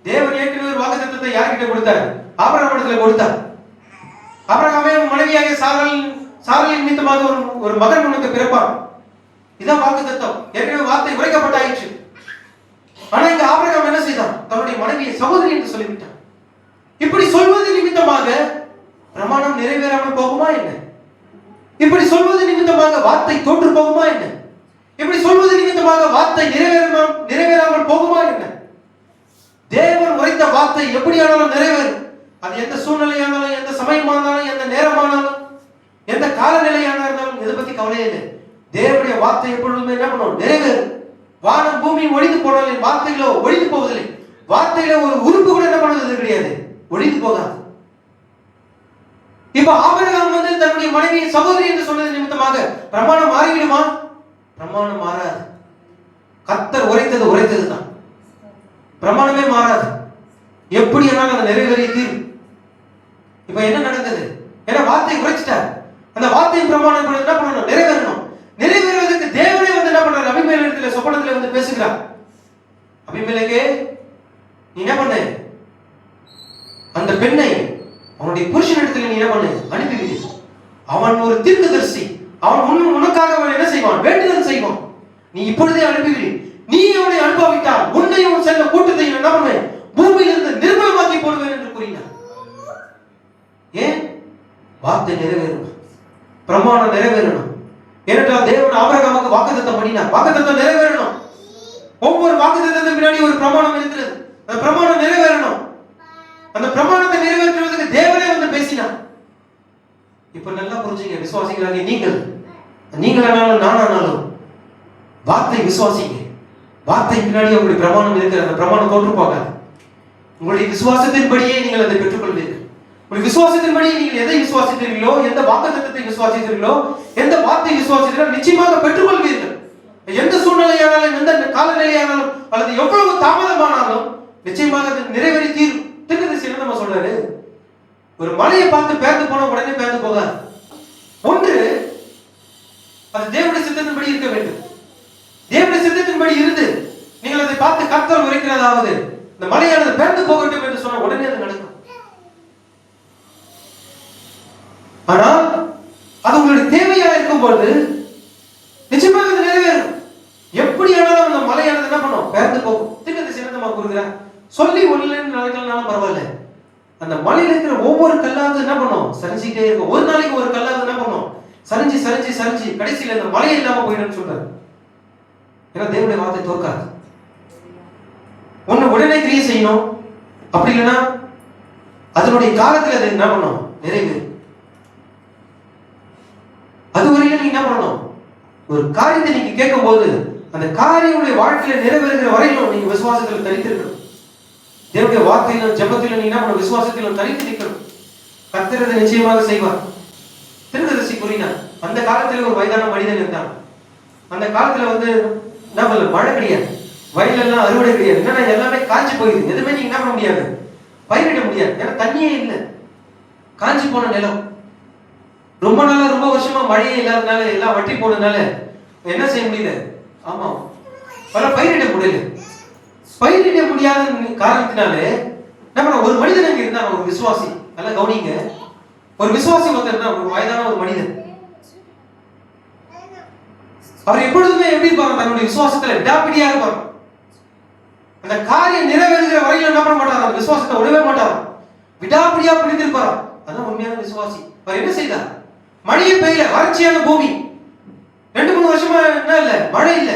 தேவன் ஏற்கனவே ஒரு வாக்குத்தத்தத்தை யார்கிட்ட கொடுத்தார், ஆபிரகாமிடத்துல கொடுத்தார். ஆபிரகாமே உன் மனைவியாக சாராளின் நிமித்தமாக ஒரு மகன் உனக்கு பிறப்பான். இதான் வாக்குத்தத்தம், ஏற்கனவே வார்த்தை உரைக்கப்பட்டாயிற்று. ஆனா இங்க ஆபிரகாம் என்ன செய்தான், தன்னுடைய மனைவியை சகோதரி என்று சொல்லிவிட்டான். இப்படி சொல்வது நிமித்தமாக பிரமாணம் நிறைவேறாமல் போகுமா என்ன? இப்படி சொல்வது நிமித்தமாக வார்த்தை தோற்று போகுமா என்ன? இப்படி சொல்வது நிமித்தமாக வார்த்தை நிறைவேறாமல் போகுமா என்ன? தேவன் உரைத்த வார்த்தை எப்படியானாலும் நிறைவேறும். அது எந்த சூழ்நிலையானாலும், எந்த சமயமானாலும், எந்த நேரமானாலும், எந்த காலநிலையானாலும் இதை பத்தி கவலையே இல்லை. தேவனுடைய வார்த்தை எப்பொழுதுமே என்ன பண்ணும், நிறைவேறும். வானம் பூமி ஒழிந்து போனாலும் வார்த்தைகளோ ஒழிந்து போவதில்லை. வார்த்தையில ஒரு உறுப்பு கூட என்ன பண்ணுவது கிடையாது, ஒழிந்து போகாது. இப்ப ஆபிரகாம் வந்து தன்னுடைய மனைவியை சகோதரி என்று சொன்னது நிமித்தமாக பிரமாணம் மாறிவிடுமா? பிரமாணம் மாறாது. கர்த்தர் உரைத்ததுதான், பிரமாணமே மாறாது. எப்படி என்னாலும் அந்த நிறைவேறிய தீர்வு. இப்ப என்ன நடந்தது, ஏன்னா வார்த்தை உரைச்சிட்டார். அந்த வார்த்தையின் பிரமாணம் என்ன பண்ணணும், நிறைவேறணும். நிறைவேறுவதற்கு தேவனே வந்து என்ன பண்றாரு, அபிமெலேக்கு சொப்பனத்துல வந்து பேசுகிறார். அபிமெலேக்கே, நீ என்ன பண்ண, அந்த பெண்ணை அவனுடைய புருஷனிடத்தில் நீ என்ன பண்ணு, அனுப்பிவிடு. அவன் ஒரு தீர்க்கதரிசி, அவன் உனக்காக அவன் என்ன செய்வான், வேண்டுதல் செய்வான். நீ இப்பொழுதே அனுப்பிவிடு. நீ அவனை அனுப்பாவிட்டால் உன்னையும் சென்ற கூட்டத்தையும் என்ன பண்ணுவேன், பூமியிலிருந்து நிர்மூலமாக்கி வார்த்தை நிறைவேறணும், பிரமாணம் நிறைவேறணும். ஏனென்றால் தேவன் ஆபிரகாமுக்கு வாக்குத்தத்தம் பண்ணினார், வாக்குத்தத்தம் நிறைவேறணும். ஒவ்வொரு வாக்குத்தத்தத்தின் பின்னாடி ஒரு பிரமாணம் இருக்கிறது, அந்த பிரமாணம் நிறைவேறணும். அந்த பிரமாணத்தை நிறைவேற்றுவதற்கு தேவனே வந்து பேசினார். இப்ப நல்லா புரிஞ்சுங்க விசுவாசிகளாகிய நீங்கள் ஆனாலும் நானானாலும் வார்த்தை விசுவாசிங்க. வார்த்தை பின்னாடி உங்களுடைய பிரமாணம் இருக்கிற அந்த பிரமாணம் தோற்று போகாது. உங்களுடைய விசுவாசத்தின்படியே நீங்கள் அதை பெற்றுக்கொள்வீர்கள். உங்களுடைய விசுவாசத்தின்படியே நீங்கள் எதை விசுவாசித்தீர்களோ, எந்த வாக்குத்தத்தத்தை விசுவாசித்தீர்களோ, எந்த வார்த்தை விசுவாசித்தீர்களோ நிச்சயமாக பெற்றுக்கொள்வீர்கள். எந்த சூழ்நிலையானாலும், எந்த காலநிலையானாலும், அல்லது எவ்வளவு தாமதமானாலும் நிச்சயமாக அது நிறைவேறி தீரும். திருக்கதரிசி என்ன நம்ம சொல்றாரு? ஒரு மலையை பார்த்து பேர்ந்து போன உடனே பேர்ந்து போகாது. ஒன்று அது தேவனுடைய சித்தத்தின்படி இருக்க வேண்டும். தேவனுடைய சித்தத்தின்படி இருந்து நீங்கள் அதை பார்த்து கர்த்தர் உரைக்கிறதாவது இந்த மலையானது பேர்ந்து போகட்டும் என்று சொன்ன உடனே அது நடக்கும். ஆனால் அது உங்களுடைய தேவையா இருக்கும்போது நிச்சயமாக அது நிறைவேறும். எப்படி ஆனாலும் அந்த மலையானது என்ன பண்ணும்? பேர்ந்து போகும். திருக்கதரிசி என்ன கூறுகிறார்? சொல்லி ஒண்ணு நடக்கலனாலும் பரவாயில்ல, அந்த மலையில இருக்கிற ஒவ்வொரு கல்லாவது என்ன பண்ணும்? சரிஞ்சிட்டே இருக்கும். ஒரு நாளைக்கு ஒரு கல்லாவது என்ன பண்ணும்? சரிஞ்சு சரிஞ்சு சரிஞ்சு கடைசியில இந்த மலையை இல்லாம போயிடும் சொல்றாரு. ஏன்னா தேவனுடைய வார்த்தை தோற்காது. ஒண்ணு உடனே கிரியை செய்யணும், அப்படி இல்லைன்னா அதனுடைய காலத்துல அது என்ன பண்ணும்? நிறைவு. அதுவரையில நீங்க என்ன பண்ணணும்? ஒரு காரியத்தை நீங்க கேட்கும் போது அந்த காரியங்களுடைய வாழ்க்கையில நிறைவேறுகிற வரையிலும் நீங்க விசுவாசத்தில் தரித்திருக்கணும். தேவனுடைய வார்த்தையிலும் ஜெபத்திலும் நீங்க என்ன பண்ணணும்? விசுவாசத்திலும் தரித்து நிற்கணும். கர்த்தர் அதை நிச்சயமாக செய்வார். திருக்கதரிசி கூறினார், அந்த காலத்துல ஒரு வயதான மனிதன் இருந்தான். அந்த காலத்துல வந்து என்ன பண்ணல, மழை கிடையாது, வயலெல்லாம் அறுவடை கிடையாது, என்னன்னா எல்லாமே காய்ச்சி போயிடுது. எதுவுமே நீங்க என்ன பண்ண முடியாது, பயிரிட முடியாது. ஏன்னா தண்ணியே இல்லை, காஞ்சி போன நிலம். ரொம்ப நாளா ரொம்ப வருஷமா மழையே இல்லாதனால, எல்லாம் வட்டி போனதுனால என்ன செய்ய முடியல. ஆமா, பல பயிரிட முடியல. பயிரிட முடியாத காரணத்தினாலே நம்ம ஒரு மனிதன் அங்க இருந்தான், ஒரு விசுவாசி. நல்லா கவனிங்க, ஒரு விசுவாசி ஒருத்தர், ஒரு வயதான ஒரு மனிதன். அவர் எப்பொழுதுமே எப்படி இருப்பாங்க? தன்னுடைய விசுவாசத்துல விடாப்பிடியா இருப்பாங்க. அந்த காரியம் நிறைவேறுகிற வரையில என்ன பண்ண மாட்டார்? அந்த விசுவாசத்தை விடவே மாட்டார், விடாப்பிடியா பிடித்திருப்பார். அதான் உண்மையான விசுவாசி. அவர் என்ன செய்தார்? மழையே பெய்யல, வறட்சியான பூமி, 2-3 வருஷமா என்ன இல்ல, மழை இல்ல,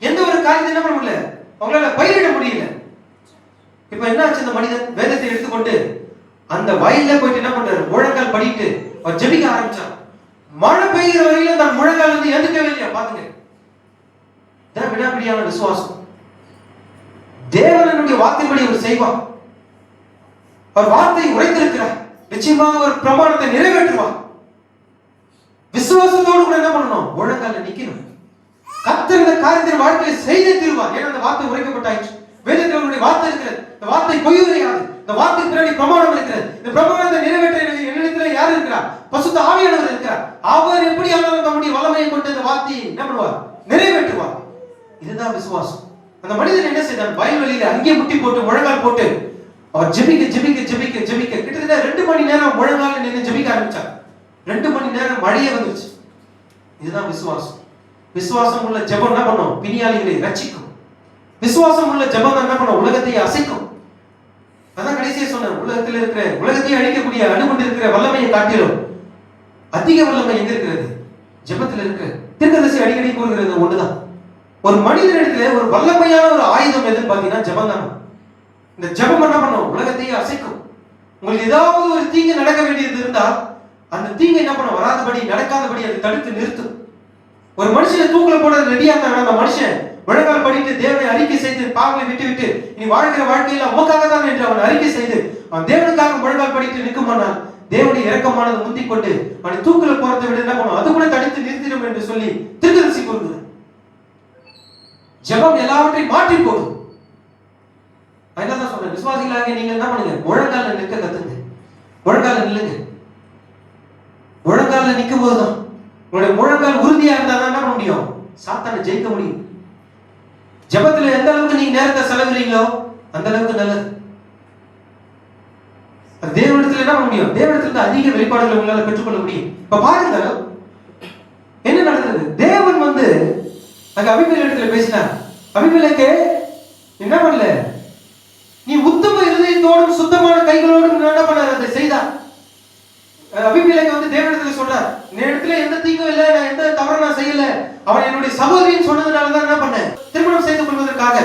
எந்த ஒரு காரியத்தை என்ன பண்ண முடியல, அவங்களால பயிரிட முடியல. இப்ப என்ன ஆச்சு? அந்த மனிதன் வேதத்தை எடுத்துக்கொண்டு அந்த வயல்ல போயிட்டு என்ன பண்றாரு? முழங்கால் படிட்டு அவர் ஜெபிக்க ஆரம்பிச்சார். மழை பெய்கிற வரையில தன் முழங்கால் வந்து எதுக்கவே இல்லையா? பாத்துங்க, இதான் விடாப்பிடியான விசுவாசம். தேவனுடைய வார்த்தைப்படி அவர் செய்வார். அவர் வார்த்தை உரைத்திருக்கிறார், நிச்சயமாக ஒரு பிரமாணத்தை நிறைவேற்றுவார். விசுவாசத்தோடு கூட என்ன பண்ணணும்? முழங்கால நிக்கணும். கர்த்தர் இந்த காரியத்தை வாழ்க்கையில் செய்தே தீர்வார். ஏன்னா அந்த வார்த்தை உரைக்கப்பட்டாயிற்று. வேதத்தில் அவருடைய வார்த்தை இருக்கிறது. இந்த வார்த்தை பொய் உரையாது. இந்த வார்த்தைக்கு பின்னாடி பிரமாணம் இருக்கிறது. இந்த பிரமாணத்தை நிறைவேற்ற என்னிடத்தில் யார் இருக்கிறார்? பசுத்த ஆவியானவர் இருக்கிறார். அவர் எப்படி ஆனாலும் நம்முடைய வல்லமையை கொண்டு இந்த வார்த்தையை என்ன பண்ணுவார்? நிறைவேற்றுவார். இதுதான் விசுவாசம். அந்த மனிதன் என்ன செய்தார்? வயல்வெளியில அங்கே முட்டி போட்டு முழங்கால் போட்டு அவர் ஜெபிக்க ஜெபிக்க ஜெபிக்க ஜெபிக்க கிட்டத்தட்ட 2 மணி நேரம் முழங்கால நின்று ஜெபிக்க ஆரம்பிச்சார். 2 மணி நேரம் மழையே வந்துச்சு. இதுதான் விசுவாசம். விசுவாசம் உள்ள ஜெபம் என்ன பண்ணும்? பிணியாளிகளை ரட்சிக்கும். விசுவாசம் உள்ள ஜெபம் என்ன பண்ணும்? உலகத்தை அசைக்கும். அதான் கடைசியா சொன்னேன், உலகத்தில் இருக்கிற உலகத்தையே அழிக்கக்கூடிய அணுகுண்டு இருக்கிற வல்லமையை காட்டிலும் அதிக வல்லமை எங்க இருக்கிறது? ஜெபத்தில் இருக்கிற. திருக்கதரிசி அடிக்கடி கூறுகிறது ஒண்ணுதான், ஒரு மனிதனிடத்துல ஒரு வல்லமையான ஒரு ஆயுதம் எதுன்னு பாத்தீங்கன்னா ஜெபம் தான். இந்த ஜெபம் என்ன பண்ணும்? உலகத்தையே அசைக்கும். உங்களுக்கு ஏதாவது ஒரு தீங்கு நடக்க வேண்டியது இருந்தால் அந்த தீங்கு என்ன பண்ண? வராதபடி, நடக்காதபடி அதை தடுத்து நிறுத்தும். ஒரு மனுஷனை தூக்கில போட ரெடியா இருந்தாங்க, அந்த மனுஷன் முழங்கால் படிட்டு தேவனை அறிக்கை செய்து பாவங்களை விட்டு விட்டு நீ வாழ்கிற வாழ்க்கையில உமக்காக தான் என்று அவன் அறிக்கை செய்து அவன் தேவனுக்காக முழங்கால் படிட்டு நிற்குமானால் தேவனுடைய இரக்கமானது முந்திக் கொண்டு அவனை தூக்கில போறதை விட என்ன பண்ணும்? அது கூட தடுத்து நிறுத்திடும் என்று சொல்லி திருக்கதரிசி கூறுகிறார். ஜெபம் எல்லாவற்றையும் மாற்றி போடும். அதனால சொல்றேன், விசுவாசிகளாக நீங்க என்ன பண்ணுங்க? முழங்கால நிற்க கத்துங்க. முழங்கால நில்லுங்க. முழங்கால நிற்கும் போதுதான் உங்களுடைய முழங்கால் உறுதியா இருந்தா தான் என்ன பண்ண முடியும்? சாத்தானை ஜெயிக்க முடியும். ஜெபத்துல எந்த அளவுக்கு நீங்க நேரத்தை செலவிடுறீங்களோ அந்த அளவுக்கு நல்லது. தேவனிடத்துல என்ன பண்ண முடியும்? தேவனிடத்துல அதிக வெளிப்பாடுகளை உங்களால பெற்றுக்கொள்ள முடியும். இப்ப பாருங்க என்ன நடந்தது. தேவன் வந்து அங்க அபிமெலேக்கிடத்துல பேசினார். அபிமெலேக்கே என்ன பண்ணல, நீ உத்தம இருதயத்தோடும் சுத்தமான கைகளோடும் என்ன பண்ணார்? அதை செய்தார். அபிமெலேக்கு வந்து தேவனிடத்துல சொல்றார், என்னிடத்துல எந்த தீங்கும் இல்லை, நான் எந்த தவறும் நான் செய்யல, அவன் என்னுடைய சகோதரின்னு சொன்னதுனால தான் என்ன பண்ணேன், திருமணம் செய்து கொள்வதற்காக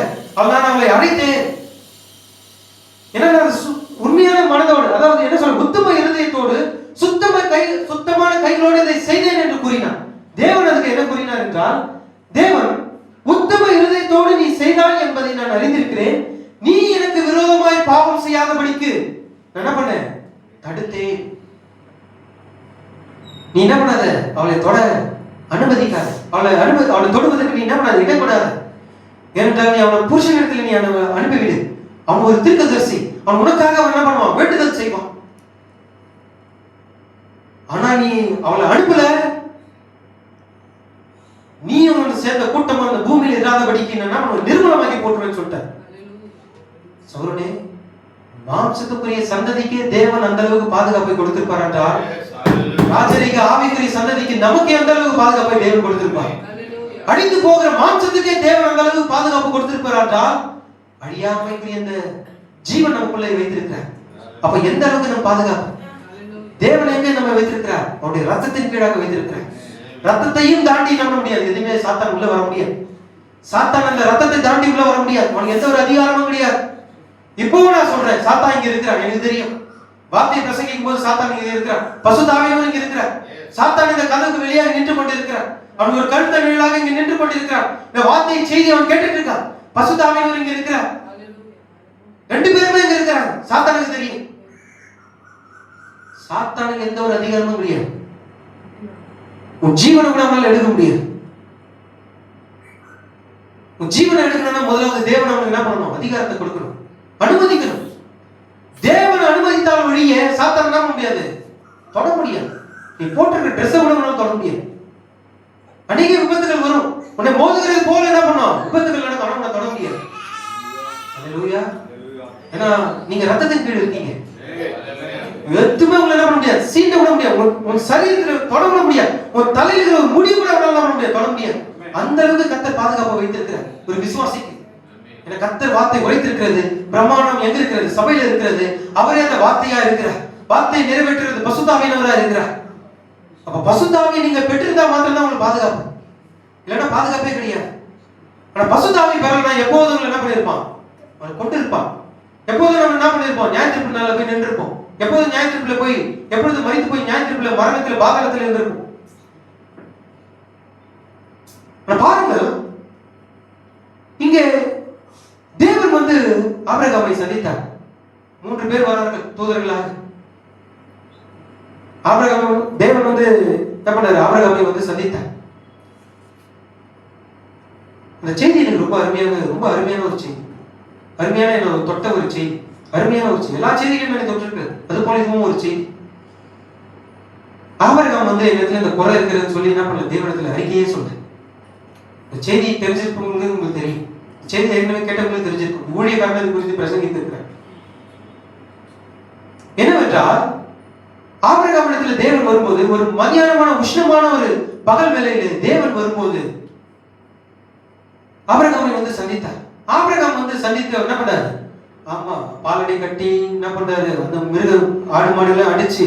நான் அவளை அழைத்தேன். ஏன்னா உண்மையான மனதோடு, அதாவது என்ன சொல்ற, உத்தம இருதயத்தோடு சுத்தமான கைகளோடு இதை செய்தேன் என்று கூறினான். தேவன் அதுக்கு என்ன கூறினார் என்றால், தேவன் உத்தம இருதயத்தோடு நீ செய்தாய் என்பதை நான் அறிந்திருக்கிறேன், நீ எனக்கு விரோதமாய் பாவம் செய்யாதபடிக்கு என்ன பண்ண, தடுத்தேன். நீ என்ன பண்ணாத, அவளை தொட அனுமதிக்காத, அவளை தொடுவதற்கு நீ என்ன பண்ணாத, இடக்கூடாது. ஏனென்றால் நீ அவனை புருஷனிடத்தில் நீ அனுப்பிவிடு. அவன் ஒரு தீர்க்கதரிசி, அவன் உனக்காக அவன் என்ன பண்ணுவான், வேண்டுதல் செய்வான். ஆனா நீ அவளை அனுப்பல, நீ அவனை சேர்ந்த கூட்டம் அந்த பூமியில் இராதபடிக்கு என்ன நிர்மூலமாக்கி போட்டுருவேன்னு சொல்லிட்ட. சகோதரனே, மாம்சத்துக்குரிய சந்ததிக்கு தேவன் அந்த அளவுக்கு பாதுகாப்பை கொடுத்திருப்பார் என்றால், ராஜரிக ஆவிக்குரிய சந்ததிக்கு நமக்கு எந்த அளவுக்கு பாதுகாப்பை தேவன் கொடுத்திருப்பார். அழிந்து போகிற மாம்சத்துக்கே தேவன் அந்த அளவுக்கு பாதுகாப்பு கொடுத்திருப்பார் என்றால், அழியாமைக்குரிய இந்த ஜீவன் நமக்குள்ளே வைத்திருக்கிறார். அப்ப எந்த அளவுக்கு நம்ம பாதுகாப்பு தேவன் எங்க நம்ம வைத்திருக்கிறார், அவருடைய ரத்தத்தின் கீழாக வைத்திருக்கிறார். ரத்தத்தையும் தாண்டி நம்ம முடியாது, எதுவுமே சாத்தான் உள்ள வர முடியாது. சாத்தான் அந்த ரத்தத்தை தாண்டி உள்ள வர முடியாது, அவனுக்கு எந்த ஒரு அதிகாரமும் கிடையாது. இப்பவும் நான் சொல்றேன், சாத்தான் இங்க இருக்கிறான், எனக்கு தெரியும். வார்த்தையை பிரசங்கிக்கும் போது சாத்தான் இங்க இருக்கிறான், பசுத்த ஆவியானவர் இங்க இருக்கிறார். சாத்தான் இந்த கதவுக்கு வெளியாக நின்று கொண்டிருக்கிறார், அவன் ஒரு கழுத்த நிழலாக இங்க நின்று கொண்டிருக்கிறான். இந்த வார்த்தையை செய்தி அவன் கேட்டுட்டு இருக்கான். பசுத்த ஆவியானவர் இங்க இருக்கிறார், ரெண்டு பேருமே இங்க இருக்கிறாங்க. சாத்தானுக்கு தெரியும், சாத்தானுக்கு எந்த ஒரு அதிகாரமும் கிடையாது. உன் ஜீவனை கூட அவனால எடுக்க முடியாது. உன் ஜீவனை எடுக்கணும்னா முதலாவது தேவன் அவனுக்கு என்ன பண்ணணும், அதிகாரத்தை கொடுக்கணும், அனுமதிக்கணும். தேவன் அனுமதித்தால் ஒழிய சாத்தான் என்ன பண்ண முடியாது, தொட முடியாது. நீ போட்டிருக்க ட்ரெஸ்ஸை கூட தொட முடியாது. அநேக விபத்துகள் வரும், உன்னை மோதுகிறது போல என்ன பண்ணும், விபத்துகள் நடக்கும், ஆனா உன்னை தொட முடியாது. அல்லேலூயா. ஏன்னா நீங்க ரத்தத்தின் கீழ் இருக்கீங்க. எதுவுமே உங்களை என்ன பண்ண முடியாது, சீண்ட விட முடியாது, உன் சரீரத்தில் தொட விட முடியாது, உன் தலையில் இருக்கிற ஒரு முடி கூட அவனால பண்ண முடியாது, தொட முடியாது. அந்த அளவுக்கு கர்த்தர் பாதுகாப்பை வைத்திருக்கிறார் ஒரு விசுவாசிக்கு. ஏன்னா கர்த்தர் வார்த்தை உரைத்திருக்கிறது, பிரமாணம் எங்க இருக்கிறது, சபையில இருக்கிறது. அவரே அந்த வார்த்தையா இருக்கிறார், வார்த்தையை நிறைவேற்றுறது பசுத்த ஆவியானவரா இருக்கிறார். அப்ப பசுத்த ஆவியை நீங்க பெற்றிருந்தா மாத்திரம் தான் உங்களுக்கு பாதுகாப்பு, இல்லைன்னா பாதுகாப்பே கிடையாது. ஆனா பசுத்த ஆவி பெறலனா எப்போதும் உங்களை என்ன பண்ணிருப்பான், அவனை கொண்டு இருப்பான். எப்போதும் நம்ம என்ன பண்ணிருப்போம், நியாயத்தீர்ப்பு நாள்ல போய் நின்றுப்போம். எப்போதும் நியாயத்தீர்ப்புல போய், எப்பொழுது மரித்து போய் நியாயத்தீர்ப்புல மரணத்துல பாதாளத்துல இருந்திருப்போம். பாருங்க, இங்க தேவன் வந்து ஆபிரகாமை சந்தித்தார். 3 பேர் வரார்கள் தூதர்களாக. தேவன் வந்து என்ன பண்ணாரு, ஆபிரகாமை வந்து சந்தித்தார். அந்த செய்தி எனக்கு ரொம்ப அருமையான ஒரு செய்தி, அருமையான என்ன தொட்ட ஒரு செய்தி, அருமையான ஒரு செய்தி. எல்லா செய்திகளும் எனக்கு தொட்டிருக்கு, அது போல இதுவும் ஒரு செய்தி. ஆபிரகாம் வந்து என்னத்துல இந்த குறை இருக்கிறதுன்னு சொல்லி என்ன பண்ணல, தேவனிடத்துல அறிக்கையே சொல்றேன். இந்த செய்தி தெரிஞ்சிருப்பவங்களுக்கு உங்களுக்கு தெரியும், செய்தி ஏற்கனவே கேட்டவங்களுக்கு தெரிஞ்சிருக்கும். ஊழியக்காரர்கள் குறித்து பிரசங்கித்திருக்கிறார். என்னவென்றால், ஆபிரகாமிடத்துல தேவன் வரும்போது, ஒரு மதியானமான உஷ்ணமான ஒரு பகல் வேளையில தேவன் வரும்போது ஆபிரகாமை வந்து சந்தித்தார். ஆபிரகாம் வந்து சந்தித்து என்ன பண்ணாரு, ஆமா பாலடை கட்டி என்ன பண்றாரு, அந்த மிருகம் ஆடு மாடுகளை அடிச்சு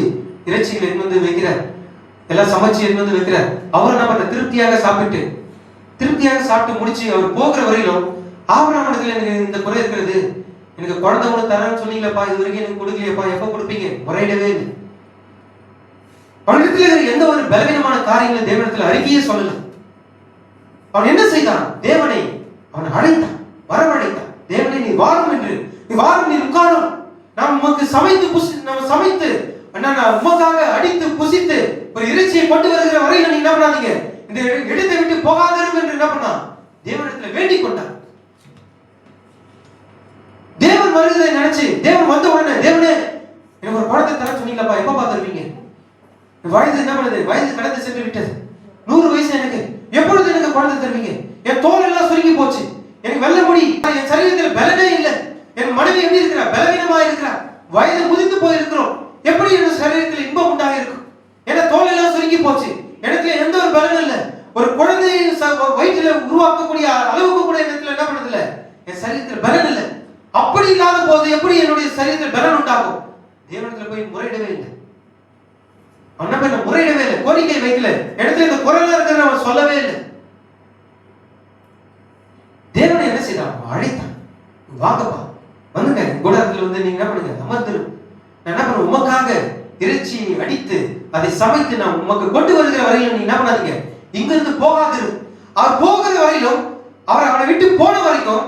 இறைச்சிகளை எடுத்து வந்து வைக்கிறார், எல்லாம் சமைச்சு எடுத்து வந்து வைக்கிறார். அவர் என்ன பண்ற, திருப்தியாக சாப்பிட்டு முடிச்சு அவர் போகிற வரையிலும் ஆபிரகாமிடத்துல எனக்கு இந்த குறை இருக்கிறது, எனக்கு குழந்தை ஒண்ணு தரேன்னு சொன்னீங்களப்பா, இது வரைக்கும் எனக்கு கொடுக்கலையப்பா, எப்ப கொடுப்பீங்க, முறையிடவே இல்லை. அவனிடத்துல எந்த ஒரு பலவீனமான காரியங்களை தேவனிடத்துல அறிக்கையே சொல்லல. அவன் என்ன செய்தான், தேவனை அவன் அழைத்தான், வரவழைத்தான். தேவனை நீ வாரும் என்று, நீ வாரும், நீ உட்காரும், நாம் உமக்கு சமைத்து உமக்காக அடித்து புசித்து ஒரு இறைச்சியை கொண்டு வருகிற வரையில் நீ என்ன பண்ணாதீங்க, இந்த இடத்தை விட்டு போகாதரும் என்று என்ன பண்ணான், தேவனிடத்துல வேண்டிக் கொண்டான். தேவன் வருகிறதை நினைச்சு, தேவன் வந்த உடனே, தேவனே எனக்கு ஒரு குழந்தை தர சொன்னீங்களப்பா, எப்ப பார்த்திருப்பீங்க, வயது என்ன பண்ணுது, வயது கடந்து சென்று விட்டது, 100 வயசு எனக்கு, எப்பொழுது எனக்கு குழந்தை தருவீங்க, என் தோல் எல்லாம் சுருங்கி போச்சு, எனக்கு வெள்ள முடி, என் சரீரத்தில் பலனே இல்லை, என் மனைவி எப்படி இருக்கிறா, பலவீனமா இருக்கிறா, வயது முதிர்ந்து போயிருக்கிறோம், எப்படி என் சரீரத்தில் இன்பம் உண்டாக இருக்கும், ஏன்னா தோல் எல்லாம் சுருங்கி போச்சு, எனக்கு எந்த ஒரு பலனும் இல்லை, ஒரு குழந்தையை வயிற்றுல உருவாக்கக்கூடிய அளவுக்கு கூட எனக்கு என்ன பண்ணது இல்லை, என் சரீரத்தில் பலன் இல்லை. அப்படி இல்லாத போது எப்படி என்னுடைய சரீரத்தில் பலன் உண்டாகும், தேவனிடத்தில் போய் முறையிடவே இல்லை. அவன் என்ன முறையிடவே இல்லை, கோரிக்கை வைக்கல, இடத்துல இந்த குரலா இருக்கிறத அவன் சொல்லவே இல்லை. தேவனை என்ன செய்தான்? அழைத்தான். வாங்கப்பா, வந்துங்க கூடாரத்துல வந்து நீங்க என்ன பண்ணுங்க, அமர்ந்துரு. நான் என்ன பண்ண, உமக்காக இறைச்சி அடித்து அதை சமைத்து நான் உமக்கு கொண்டு வருகிற வரையிலும் நீ என்ன பண்ணாதீங்க, இங்க இருந்து போகாதிரு. அவர் போகிற வரையிலும், அவர் அவனை விட்டு போன வரைக்கும்,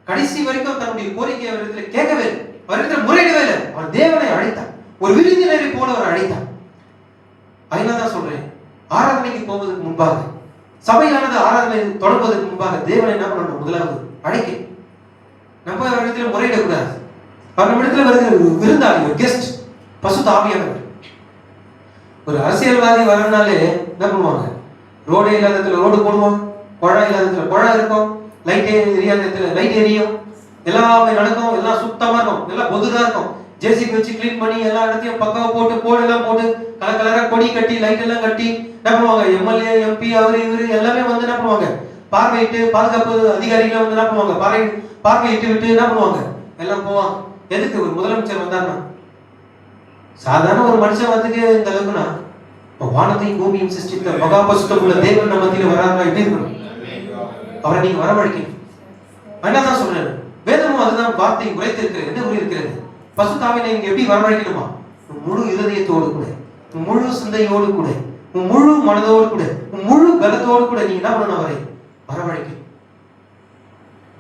கடைசி வரைக்கும் தன்னுடைய கோரிக்கையை அவரிடத்துல கேட்கவே இல்லை, அவரிடத்துல முறையிடவே இல்லை. அவர் தேவனை அழைத்தான், ஒரு விருந்தினரை போல அவர் அழைத்தான். அதனாலதான் சொல்றேன், ஆராதனைக்கு போவதற்கு முன்பாக, சபையானது ஆராதனை தொடங்குவதற்கு முன்பாக தேவனை என்ன பண்ணணும்? முதலாவது அழைக்க. நம்ம அவரிடத்துல முறையிடக்கூடாது. அவர் நம்ம இடத்துல வருகிற ஒரு விருந்தாளி, ஒரு கெஸ்ட், பசுத்த ஆவியானவர். ஒரு அரசியல்வாதி வரனாலே என்ன பண்ணுவாங்க? ரோடே இல்லாத இடத்துல ரோடு போடுவோம், குழா இல்லாத இடத்துல குழா இருக்கும், லைட் எரியாத இடத்துல லைட் எரியும், எல்லாமே நடக்கும், எல்லாம் சுத்தமா இருக்கும், எல்லாம் பொதுதா இருக்கும். ஜேசிபி வச்சு கிளீன் பண்ணி எல்லா இடத்தையும் பக்காவா போட்டு கோடு எல்லாம் போட்டு கலர் கலரா கொடி கட்டி லைட் எல்லாம் கட்டி என்ன பண்ணுவாங்க? எம்எல்ஏ, எம்பி, அவரு இவரு எல்லாமே வந்து என்ன பண்ணுவாங்க? பார்வையிட்டு, பாதுகாப்பு அதிகாரிகளை வந்து என்ன பண்ணுவாங்க? பார்வையிட்டு விட்டு என்ன பண்ணுவாங்க? எல்லாம் போவாங்க. எதுக்கு? ஒரு முதலமைச்சர் வந்தாருன்னா, சாதாரண ஒரு மனுஷன் வந்துக்கு இந்த அளவுக்குன்னா, வானத்தையும் பூமியும் சிருஷ்டித்த மகா பசுத்தமுள்ள தேவன் நம்ம மத்தியில வராங்க, எப்படி இருக்கணும்? அவரை நீங்க வரவழைக்கணும். என்னதான் சொல்றாரு? வேதமும் அதுதான் வார்த்தை உரைத்திருக்கிறது. என்ன உரை இருக்கிறது? பசுத்தாவினை நீங்க எப்படி வரவழைக்கணுமா? முழு இதயத்தோடு கூட, முழு சிந்தையோடு கூட, முழு மனதோடு கூட, முழு பலத்தோடு கூட நீங்க என்ன பண்ணணும்? அவரை வரவழைக்கணும்.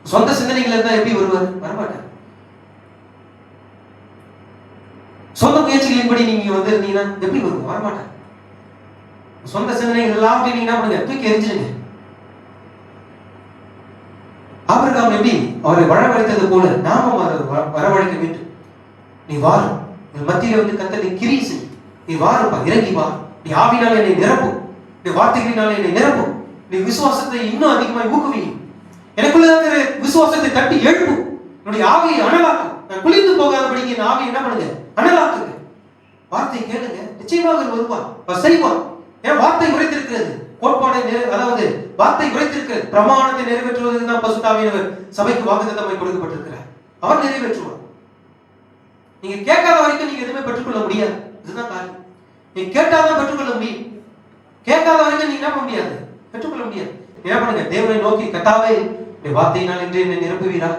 சொந்த சிந்தனைகள் இருந்தா எப்படி வருவார்? வரமாட்டார். சொந்த முயற்சிகளின்படி நீங்க வந்திருந்தீங்கன்னா எப்படி வரும்? வரமாட்டார். சொந்த சிந்தனைகள் எல்லாத்தையும் நீங்க என்ன பண்ணுங்க? தூக்கி எரிஞ்சிருங்க. ஆபிரகாம் எப்படி அவரை வரவழைத்தது போல நாமும் வரவழைக்க வேண்டும். நீ வாரும், என் மத்தியில வந்து கர்த்தர் நீ கிரியை செய், நீ வாருப்பா, இறங்கி வா, நீ ஆவினால என்னை நிரப்பும், நீ வார்த்தைகளினால என்னை நிரப்பும், நீ விசுவாசத்தை இன்னும் அதிகமாய் ஊக்குவியும், எனக்குள்ள இருக்கிற விசுவாசத்தை தட்டி எழுப்பும், என்னுடைய ஆவியை அனலாக்கும், நான் குளிர்ந்து போகாதபடிக்கு என் ஆவியை என்ன பண்ணுங்க? அனலாக்குங்க. வார்த்தை கேளுங்க, நிச்சயமாக வருவான், செய்வான். ஏன்? வார்த்தை உரைத்திருக்கிறது, கோட்பாடை அதாவது வார்த்தை உரைத்திருக்கிறது. பிரமாணத்தை நிறைவேற்றுவதற்கு தான் பரிசுத்த ஆவியானவர் சபைக்கு வாக்குத்தத்தமாய் கொடுக்கப்பட்டிருக்கிறார். அவர் நிறைவேற்றுவார். நீங்க கேட்காத வரைக்கும் நீங்க எதுவுமே பெற்றுக்கொள்ள முடியாது. இதுதான் காரியம். நீங்க கேட்டாதான் பெற்றுக்கொள்ள முடியும். கேட்காத வரைக்கும் நீங்க என்ன பண்ண முடியாது? பெற்றுக்கொள்ள முடியாது. என்ன பண்ணுங்க? தேவனை நோக்கி, கர்த்தாவே இந்த வார்த்தையினால் இன்று என்னை நிரப்புவீரா?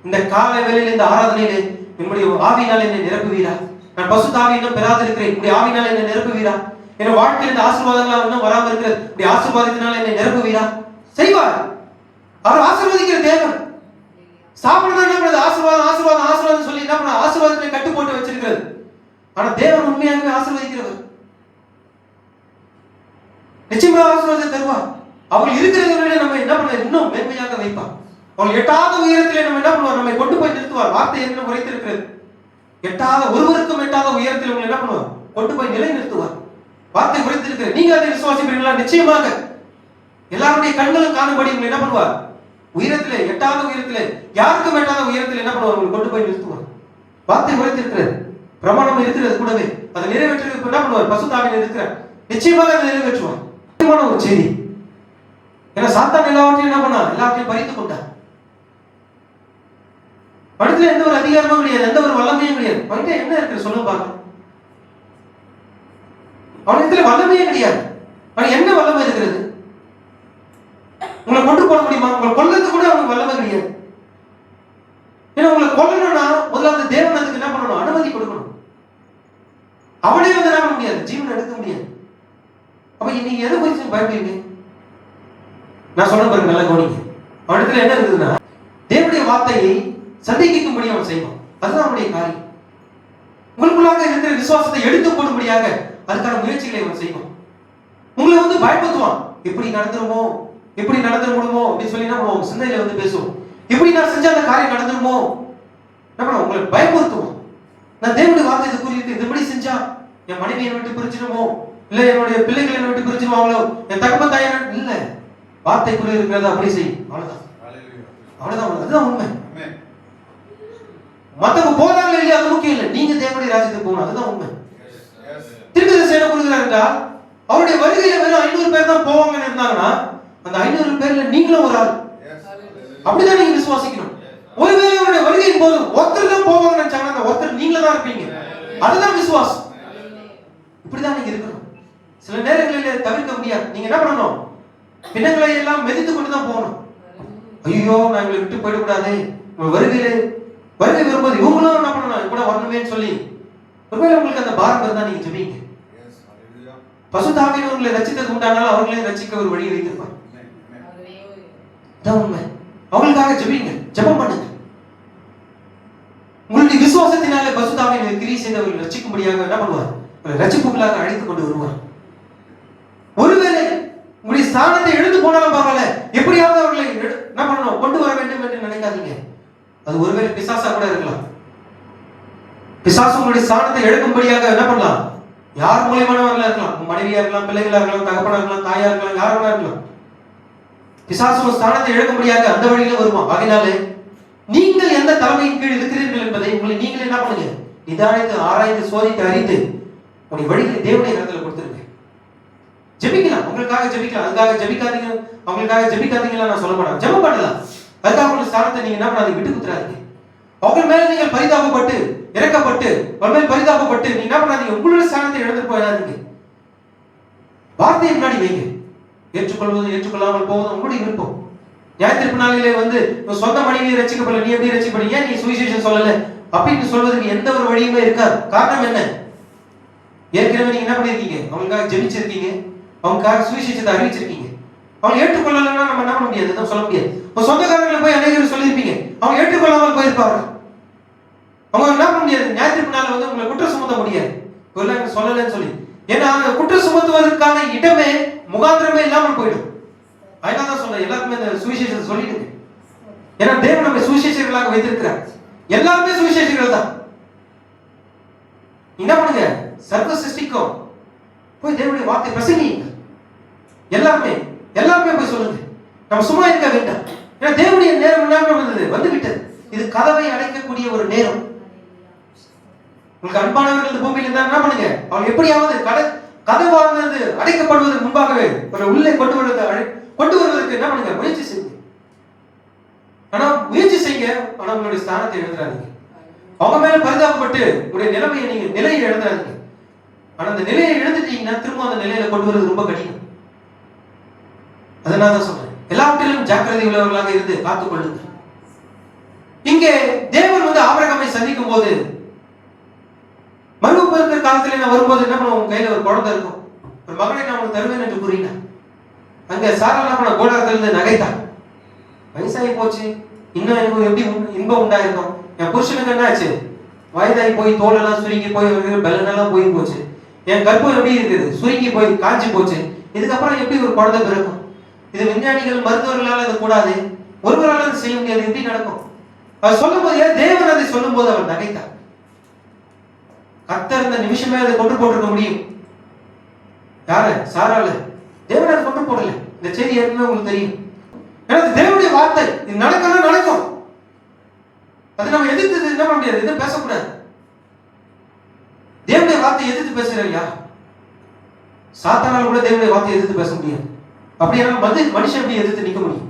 இந்த காலை வேளையில் இந்த ஆராதனையிலே என்னுடைய ஆவியினால் என்னை நிரப்புவீரா? நான் பரிசுத்த ஆவியை இன்னும் பெறாதிருக்கிறேன், இப்படி ஆவியினால் என்னை நிரப்புவீரா? என் வாழ்க்கையில் இந்த ஆசீர்வாதங்கள் இன்னும் வராமல் இருக்கிறது, இப்படி ஆசீர்வாதத்தினால் என்னை நிரப்புவீரா? செய்வார். அவர் ஆசீர்வதிக்கிற தேவன். சாப்பிடுறது என்ன பண்ணுது? ஆசீர்வாதம் ஆசீர்வாதம் ஆசீர்வாதம் சொல்லி என்ன பண்ண? ஆசீர்வாதத்தை கட்டு போட்டு வச்சிருக்கிறது. ஆனா தேவன் உண்மையாகவே ஆசீர்வதிக்கிறவர். நிச்சயமாக ஆசீர்வாதத்தை தருவார். அவர்கள் இருக்கிறதை விட நம்ம என்ன பண்ண இன்னும் மேன்மையாக வைப்பார். அவர்கள் எட்டாத உயரத்திலே நம்ம என்ன பண்ணுவார்? நம்மை கொண்டு போய் நிறுத்துவார். வார்த்தை என்ன உரைத்திருக்கிறது? எட்டாத, ஒருவருக்கும் எட்டாத உயரத்தில் உங்களை என்ன பண்ணுவார்? கொண்டு போய் நிலை நிறுத்துவார். வார்த்தை உரைத்திருக்கிறது. நீங்க அதை விசுவாசிப்பீர்களா? நிச்சயமாக எல்லாருடைய கண்களும் காணும்படி உங்களை என்ன பண்ணுவார்? உயரத்திலே, எட்டாத உயரத்திலே, யாருக்கும் எட்டாத உயரத்தில் என்ன பண்ணுவார்? உங்களை கொண்டு போய் நிறுத்துவார். வார்த்தை உரைத்திருக்கிறது, பிரமாணம் இருக்கிறது கூடவே. அதை நிறைவேற்றுவதற்கு என்ன பண்ணுவார்? பரிசுத்த ஆவியானவர் இருக்கிறார். நிச்சயமாக அதை நிறைவேற்றுவார். முக்கியமான ஒரு செய்தி. ஏன்னா சாத்தான் எல்லாவற்றையும் என்ன பண்ணா? எல்லாவற்றையும் பறித்து கொண்டார். படத்துல எந்த ஒரு அதிகாரமும் கிடையாது, எந்த ஒரு வல்லமையும் கிடையாது. அவன்கிட்ட என்ன இருக்கு சொல்லுங்க பாருங்க. அவனிடத்துல வல்லமையே கிடையாது. அவன் என்ன வல்லமை இருக்கிறது? உங்களை கொண்டு போட முடியுமா? உங்களை கொல்றது கூட அவனுக்கு வல்லமை கிடையாது. ஏன்னா உங்களை கொல்லணும்னா முதல்ல தேவன் அதுக்கு என்ன பண்ணணும்? அனுமதி கொடுக்கணும். அவனே வந்து என்ன பண்ண முடியாது? ஜீவன் எடுக்க முடியாது. அப்ப நீங்க எதை குறித்து பயப்படுவீங்க? நான் சொல்ற பாருங்க, நல்லா கவனிங்க. அவனிடத்துல என்ன இருக்குதுன்னா, தேவனுடைய வார்த்தையை சந்தேகிக்கும்படி அவன் செய்வான். அதுதான் அவனுடைய காரியம். உங்களுக்குள்ளாக இருக்கிற விசுவாசத்தை எடுத்து போடும்படியாக அதுக்கான முயற்சிகளை அவன் செய்வான். உங்களை வந்து பயப்படுத்துவான். எப்படி நடந்துருமோ, எப்படி நடந்துட முடியுமோ அப்படின்னு சொல்லி என்ன பண்ணுவோம்? சிந்தையில வந்து பேசுவோம். எப்படி நான் செஞ்சா அந்த காரியம் நடந்துருமோ என்ன பண்ணுவோம்? உங்களை பயமுறுத்துவோம். நான் தேவனுடைய வார்த்தை இது கூறியிருக்கு, இதுபடி செஞ்சா என் மனைவி என்னை விட்டு பிரிச்சிடுமோ, இல்ல என்னுடைய பிள்ளைகள் என்னை விட்டு பிரிச்சிடுவாங்களோ, என் தகப்பன் தாய் இல்ல, வார்த்தை கூறி இருக்கிறத அப்படி செய்யும். அவ்வளவுதான். அவ்வளவுதான். அதுதான் உண்மை. மத்தவங்க போறாங்களே இல்லையா அது முக்கியம் இல்லை. நீங்க தேவனுடைய ராஜ்யத்துக்கு போகணும். அதுதான் உண்மை. தீர்க்கதரிசி என்ன கொடுக்கிறார் என்றால், அவருடைய வருகையில வெறும் 500 பேர் தான் போவாங்கன்னு இருந்தாங்கன்னா, அந்த 500 பேர்ல நீங்களும் ஒரு ஆள். அப்படிதான் நீங்க விசுவாசிக்கணும். ஒருவேளை அவருடைய வருகையின் போது ஒருத்தர் தான் போவாங்கன்னு நினைச்சாங்கன்னா, அந்த ஒருத்தர் நீங்களே தான் இருப்பீங்க. அதுதான் விசுவாசம். இப்படிதான் நீங்க இருக்கணும். சில நேரங்களில் தவிர்க்க முடியாது. நீங்க என்ன பண்ணணும்? பிணங்களை எல்லாம் மிதித்து கொண்டு தான் போகணும். ஐயோ நான் இவங்களை விட்டு போயிடக்கூடாது, வருகை வரும்போது இவங்களும் என்ன பண்ணணும் கூட வரணுமே சொல்லி ஒருவேளை உங்களுக்கு அந்த பாரம் இருந்தா நீங்க ஜெபிங்க. பசுத்த ஆவியானவர் உங்களை ரட்சித்தது உண்டானாலும் அவர்களையும் ரட்சிக்க ஒரு வழி வைத்திருப்பார். உண்மை. அவங்களுக்காக ஜெபிங்க, ஜெபம் பண்ணுங்க. உங்களுடைய விசுவாசத்தினாலே பசுத்த ஆவியானவர் கிரியை செய்தவர்கள் ரட்சிக்கும்படியாக என்ன பண்ணுவார்? ரட்சிப்புகளாக அழைத்துக் கொண்டு வருவார். ஒருவேளை உங்களுடைய ஸ்தானத்தை எழுந்து போனாலும் பரவாயில்ல, எப்படியாவது அவர்களை என்ன பண்ணணும் கொண்டு வர வேண்டும் என்று நினைக்காதீங்க. அது ஒருவேளை பிசாசா கூட இருக்கலாம். பிசாசு உங்களுடைய ஸ்தானத்தை எழுக்கும்படியாக என்ன பண்ணலாம்? யார் மூலியமானவர்களா இருக்கலாம். உங்க மனைவியா இருக்கலாம், பிள்ளைகளா இருக்கலாம், தகப்பனா இருக்கலாம், தாயா இருக்கலாம், யாருன்னா இருக்கலாம். பிசாசு ஸ்தானத்தை எழுக்கும்படியாக அந்த வழியில வருவான். ஆகினாலே நீங்கள் எந்த தலைமையின் கீழ் இருக்கிறீர்கள் என்பதை உங்களை நீங்களே என்ன பண்ணுங்க? நிதானித்து ஆராய்ந்து சோதித்து அறிந்து உங்களுடைய வழிகளை தேவனுடைய கருத்துல கொடுத்துருங்க. ஜெபிக்கலாம், உங்களுக்காக ஜெபிக்கலாம். அதுக்காக ஜெபிக்காதீங்க, அவங்களுக்காக ஜெபிக்காதீங்களா நான் சொல்ல மாட்டேன். ஜெபம் பண்ணலாம். அதுக்காக உங்க ஸ்தானத்தை நீங்க என்ன பண்ணாதீங்க, விட்டு குத்துறாதீங்க. அவங்க மேல நீங்கள் பரிதாபப்பட்டு இறக்கப்பட்டு அவங்க மேல் பரிதாபப்பட்டு நீங்க என்ன பண்ணாதீங்க, உங்களுடைய ஸ்தானத்தை இழந்து போயிடாதீங்க. வார்த்தையை முன்னாடி வைங்க. ஏற்றுக்கொள்வது ஏற்றுக்கொள்ளாமல் போவது உங்களுடைய விருப்பம். ஞாயிற்று நாளிலே சொந்த மனைவியை ரட்சிக்கப்படல, நீ எப்படி ரட்சிக்கப்பட, ஏன் நீ சுவிசேஷம் சொல்லல அப்படின்னு சொல்வதற்கு எந்த ஒரு வழியுமே இருக்காது. காரணம் என்ன? ஏற்கனவே நீங்க என்ன பண்ணிருக்கீங்க? அவங்களுக்காக ஜெபிச்சிருக்கீங்க, அவங்களுக்காக சுவிசேஷத்தை அறிவிச்சிருக்கீங்க. அவங்க ஏற்றுக்கொள்ளலன்னா நம்ம என்ன பண்ண முடியாது, எதுவும் சொல்ல முடியாது. இப்போ சொந்தக்காரங்களை போய் அநேகர் சொல்லியிருப்பீங்க, அவங்க ஏற்றுக்கொள்ளாமல் போயிருப்பாங்க. அவங்க என்ன பண்ண முடியாது, ஞாயிற்று நாள் உங்களை குற்றம் சுமத்த முடியாது சொல்லலன்னு சொல்லி. ஏன்னா குற்றம் சுமத்துவதற்கான இடமே முகாந்திரமே இல்லாமல் போயிடும். அதனால தான் சொல்றேன், எல்லாருமே இந்த சுவிசேஷத்தை சொல்லிடுங்க. ஏன்னா தேவன் நம்ம சுவிசேஷர்களாக வைத்திருக்கிறார். எல்லாருமே சுவிசேஷர்கள் தான். என்ன பண்ணுங்க, சர்வ சிருஷ்டிக்கும் போய் தேவனுடைய வார்த்தை பிரசங்கிங்க. எல்லாருமே போய் சொல்லுங்க. நம்ம சும்மா இருக்க வேண்டாம். ஏன்னா தேவனுடைய நேரம் என்ன வந்து விட்டது. இது கதவை அடைக்கக்கூடிய ஒரு நேரம். உங்களுக்கு அன்பானவர்கள் இந்த பூமியில இருந்தா என்ன பண்ணுங்க, அவங்க எப்படியாவது கதவானது அடைக்கப்படுவதற்கு முன்பாகவே ஒரு உள்ளே கொண்டு வருவதற்கு என்ன பண்ணுங்க, முயற்சி செய்யுங்க. ஆனா முயற்சி செய்யுங்க, ஆனா உங்களுடைய ஸ்தானத்தை எழுதுறாதீங்க. அவங்க மேல பரிதாபப்பட்டு உங்களுடைய நிலையை எழுதுறாதீங்க. ஆனா அந்த நிலையை எழுந்துட்டீங்கன்னா திரும்ப அந்த நிலையில கொண்டு வருவது ரொம்ப கடினம். அதனால தான் சொல்றேன், எல்லாவற்றிலும் ஜாக்கிரதை உள்ளவர்களாக இருந்து காத்துக் கொள்ளுங்கள். இங்கே தேவன் ஆபிரகாமை சந்திக்கும் போது மறுப்பு இருக்கிற காலத்துல நான் வரும்போது என்ன பண்ண, உங்க கையில ஒரு குழந்தை இருக்கும், ஒரு மகனை நான் உனக்கு தருவேன் என்று கூறினார். அங்க சாரா என்ன பண்ண, கோடாரத்துல இருந்து நகைத்தான். வயசாகி போச்சு, இன்னும் எனக்கு எப்படி இன்பம் உண்டாயிருக்கும். என் புருஷனுக்கு என்ன ஆச்சு, வயதாகி போய் தோலெல்லாம் சுருங்கி போய் பலனெல்லாம் போய் போச்சு. என் கற்பம் எப்படி இருக்குது, சுருங்கி போய் காஞ்சி போச்சு. இதுக்கப்புறம் எப்படி ஒரு குழந்தை பிறக்கும்? இது விஞ்ஞானிகள் மருத்துவர்களால் அது கூடாது, ஒருவரால் அது செய்ய முடியாது, எப்படி நடக்கும்? அவர் சொல்லும் போது, தேவன் அதை சொல்லும் போது அவர் நகைத்தார். கர்த்தர் இந்த நிமிஷமே அதை கொண்டு போட்டிருக்க முடியும். யாரு? சாரால. தேவன் அதை கொண்டு போடல. இந்த செய்தி ஏற்கனவே உங்களுக்கு தெரியும். ஏன்னா தேவனுடைய வார்த்தை, இது நடக்கணும், நடக்கும். அது நம்ம எதிர்த்து என்ன பண்ண முடியாது, எதுவும் பேசக்கூடாது. தேவனுடைய வார்த்தை எதிர்த்து பேசுறாரு யார்? சாத்தானால கூட தேவனுடைய வார்த்தையை எதிர்த்து பேச முடியாது. அப்படியான மனுஷன் எப்படி எதிர்த்து நிற்க முடியும்?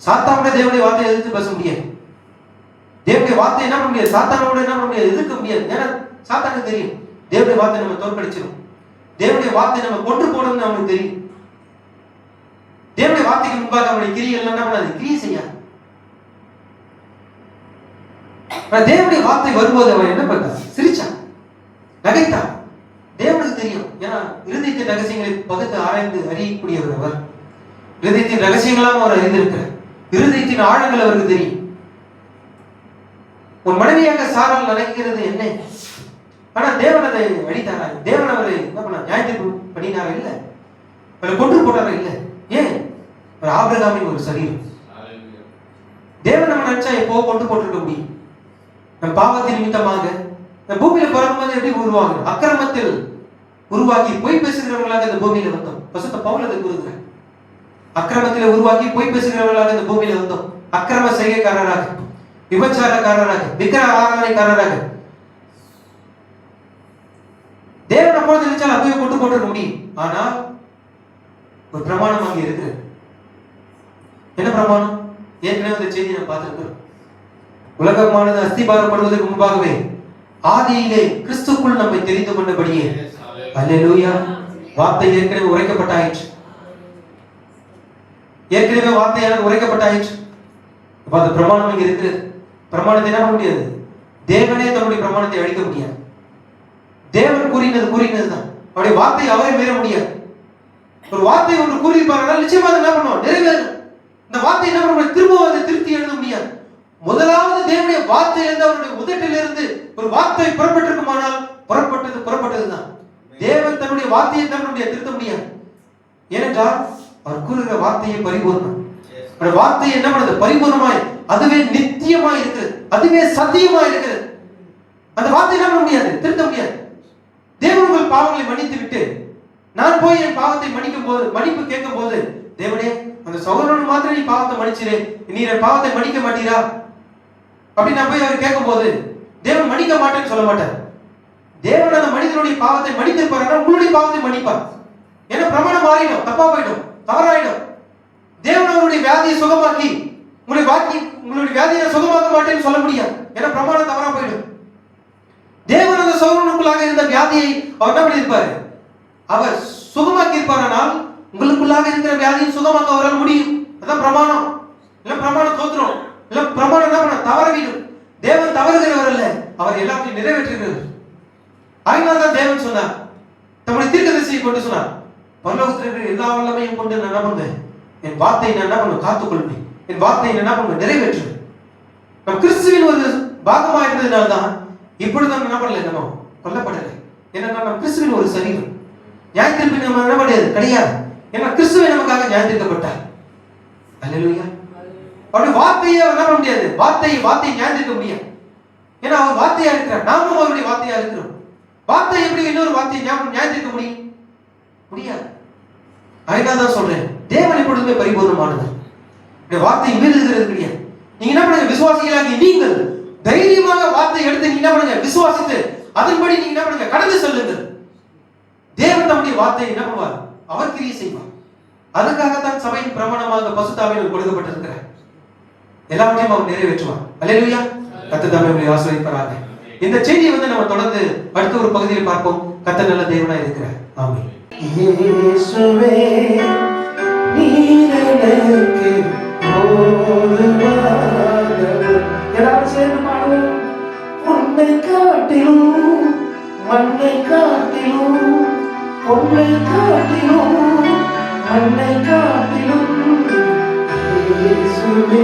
சாத்தானோட தேவனுடைய வார்த்தையை எதிர்த்து பேச முடியாது. தேவனுடைய வார்த்தை என்ன பண்ண முடியாது, சாத்தானோட என்ன பண்ண முடியாது, எதிர்க்க முடியாது. ஏன்னா சாத்தானுக்கு தெரியும் தேவனுடைய வார்த்தை நம்ம தோற்கடிச்சிடும், தேவனுடைய வார்த்தை நம்ம கொன்று போடணும்னு அவனுக்கு தெரியும். தேவனுடைய வார்த்தைக்கு முன்பாக அவனுடைய கிரியைகள் என்ன பண்ணாது, கிரியை செய்யாது. தேவனுடைய வார்த்தை வரும்போது அவன் என்ன பண்ணான், சிரிச்சான், நகைத்தான். தேவனுக்கு தெரியும். ஏன்னா இருதயத்தின் ரகசியங்களை பகுத்து ஆராய்ந்து அறியக்கூடியவர் அவர். இருதயத்தின் ரகசியங்களாம் அவர் அறிந்திருக்கிறார். இருதயத்தின் ஆழங்கள் அவருக்கு தெரியும். உன் மனைவியாக சாரால் நினைக்கிறது என்ன? ஆனா தேவன் அதை அடித்தாரா? தேவன் அவரை என்ன பண்ண, நியாயத்தீர்ப்பு பண்ணினாரா? இல்ல. அவரை கொன்று போட்டாரா? இல்ல. ஏன்? ஒரு ஆபிரகாமின் ஒரு சரீரம். தேவன் நம்ம நினைச்சா எப்போ கொண்டு போட்டிருக்க முடியும்? நம் பாவத்தின் நிமித்தமாக இந்த பூமியில பிறக்கும்போது எப்படி உருவாங்க, அக்கிரமத்தில் உருவாக்கி பொய் பேசுகிறவர்களாக இந்த பூமியில வந்தோம். பசுத்த பவுல் அதை கூறுகிறார். அக்கிரமத்தில உருவாக்கி பொய் பேசுகிறவர்களாக இந்த பூமியில வந்தோம். அக்கிரம செய்கைக்காரராக, விபச்சாரக்காரராக, விக்கிர ஆராதனைக்காரராக. தேவன் அப்பொழுது நினைச்சால் அப்பவே கொண்டு போட்டிருக்க முடியும். ஆனால் ஒரு பிரமாணம் அங்கே இருக்கிறது. என்ன பிரமாணம்? ஏற்கனவே இந்த செய்தி நம்ம பார்த்திருக்கிறோம். உலகமானது அஸ்திபாரப்படுவதற்கு முன்பாகவே ஆதியிலே கிறிஸ்துக்குள் நம்மை தெரிந்து கொண்டபடியே. அல்லேலூயா. வார்த்தை ஏற்கனவே உரைக்கப்பட்டாயிற்று. ஏற்கனவே வார்த்தையாக உரைக்கப்பட்டாயிற்று. இப்ப அந்த பிரமாணம் இங்க இருக்கிறது. பிரமாணத்தை என்ன பண்ண முடியாது? தேவனே தன்னுடைய பிரமாணத்தை அழிக்க முடியாது. தேவன் கூறினதுதான். அவருடைய வார்த்தை அவரை மீற முடியாது. ஒரு வார்த்தை ஒன்று கூறியிருப்பார்கள், நிச்சயமா அதை என்ன பண்ணுவோம்? நிறைவேறும். இந்த வார்த்தை என்ன பண்ண முடியாது? திரும்ப அதை திருத்தி எழுத முடியாது. முதலாவது தேவனுடைய வார்த்தையிலிருந்து, அவருடைய உதட்டிலிருந்து ஒரு வார்த்தை புறப்பட்டிருக்குமானால் புறப்பட்டதுதான். தேவன் தன்னுடைய வார்த்தையை என்ன பண்ண முடியாது? திருத்த முடியாது. ஏனென்றால் அவர் கூறுகிற வார்த்தையை பரிபூர்ணம். வார்த்தை என்ன பண்ணுது? பரிபூர்ணமாய், அதுவே நித்தியமாய் இருக்குது, அதுவே சத்தியமாய் இருக்குது. அந்த வார்த்தை என்ன பண்ண முடியாது? திருத்த முடியாது. தேவன் உங்கள் பாவங்களை மன்னித்து விட்டு நான் போய் என் பாவத்தை மன்னிப்பு கேட்கும் போது, தேவனே அந்த சகோதரன் மாத்திரம் நீ பாவத்தை மன்னிச்சிரு, நீ என் பாவத்தை மன்னிக்க மாட்டீரா அப்படி நான் போய் அவர் கேட்கும் போது தேவன் மன்னிக்க மாட்டேன்னு சொல்ல மாட்டார். தேவன் அந்த மனிதனுடைய பாவத்தை மன்னித்திருப்பார், உங்களுடைய பாவத்தை மன்னிப்பார். ஏன்னா பிரமாணம் மாறிடும், தப்பா போயிடும், தவறாயிடும். தேவன் அவருடைய வியாதியை சுகமாக்கி உங்களுடைய வியாதியை சுகமாக்க மாட்டேன்னு சொல்ல முடியாது. ஏன்னா பிரமாணம் தவறா போயிடும். தேவன் அந்த சகோதரனுக்குள்ளாக இருந்த வியாதியை அவர் என்ன பண்ணியிருப்பாரு? அவர் சுகமாக்கி இருப்பாரானால் உங்களுக்குள்ளாக இருக்கிற வியாதியை சுகமாக்க அவரால் முடியும். அதான் பிரமாணம். இல்ல பிரமாணம் தோத்துரும், இல்ல பிரமாணம் என்ன பண்ண தவறவிடும். தேவன் தவறுகிறவர் அல்ல, அவர் எல்லாத்தையும் நிறைவேற்றுகிறவர். அதனால்தான் தேவன் சொன்னார், தம்முடைய தீர்க்கதரிசியை கொண்டு சொன்னார், பரலோகத்தில் இருக்கிற எல்லா வல்லமையும் கொண்டு நான் என்ன பண்ணுவேன்? என் வார்த்தையை நான் என்ன பண்ணுவேன்? காத்துக்கொள்வேன். என் வார்த்தையை நான் என்ன பண்ணுவேன்? நிறைவேற்றுவேன். நம் கிறிஸ்துவின் ஒரு பாகமா இருந்ததுனால்தான் இப்பொழுது நம்ம என்ன பண்ணல? நம்ம கொல்லப்படலை. ஏன்னா நம்ம கிறிஸ்துவின் ஒரு சரீரம். நியாயத்திற்கு நம்ம என்ன பண்ணாது? கிடையாது. ஏன்னா கிறிஸ்துவை நமக்காக நியாயத்திற்கப்பட்டார். அல்லேலூயா. அவருடைய வார்த்தையை என்ன பண்ண முடியாது? வார்த்தையை நியாயத்திற்க முடியாது. ஏன்னா அவர் வார்த்தையா இருக்கிறார், நாமும் அவருடைய வார்த்தையா இருக்கிறோம். வார்த்தை எப்படி இன்னொரு வார்த்தையை நியாயத்திற்க முடியும்? முடியாது. அதனால்தான் சொல்றேன், தேவன் எப்பொழுதுமே பரிபூர்ணமானது. இந்த வார்த்தை மீறுகிறது கிடையாது. நீங்க என்ன பண்ணுங்க? விசுவாசிகளாகி நீங்கள் தைரியமாக வார்த்தை எடுத்து நீங்க என்ன பண்ணுங்க? விசுவாசித்து அதன்படி நீங்க என்ன பண்ணுங்க? கடந்து செல்லுங்கள். தேவன் தம்முடைய வார்த்தையை என்ன பண்ணுவார்? அவர் கிரியை செய்வார். அதுக்காகத்தான் சபையின் பிரமாணமாக பசுத்தாவியில் கொடுக்கப்பட்டிருக்கிறார். எல்லாவற்றையும் அவர் நிறைவேற்றுவார். அல்லேலூயா. கர்த்தர் தாமே உங்களை ஆசீர்வதிப்பாராக. இந்த செய்தியை நம்ம தொடர்ந்து அடுத்த ஒரு பகுதியில் பார்ப்போம். கர்த்தர் நல்ல தேவனாய் இருக்கிறார். ஆமென். இயேசுவே நீர் எனக்கு போதுமானவர். எல்லாரும் சேர்ந்து பாடுவோம். உன்னை காட்டிலும் மண்ணை காட்டிலும், உன்னை காட்டிலும் மண்ணை காட்டிலும், இயேசுவே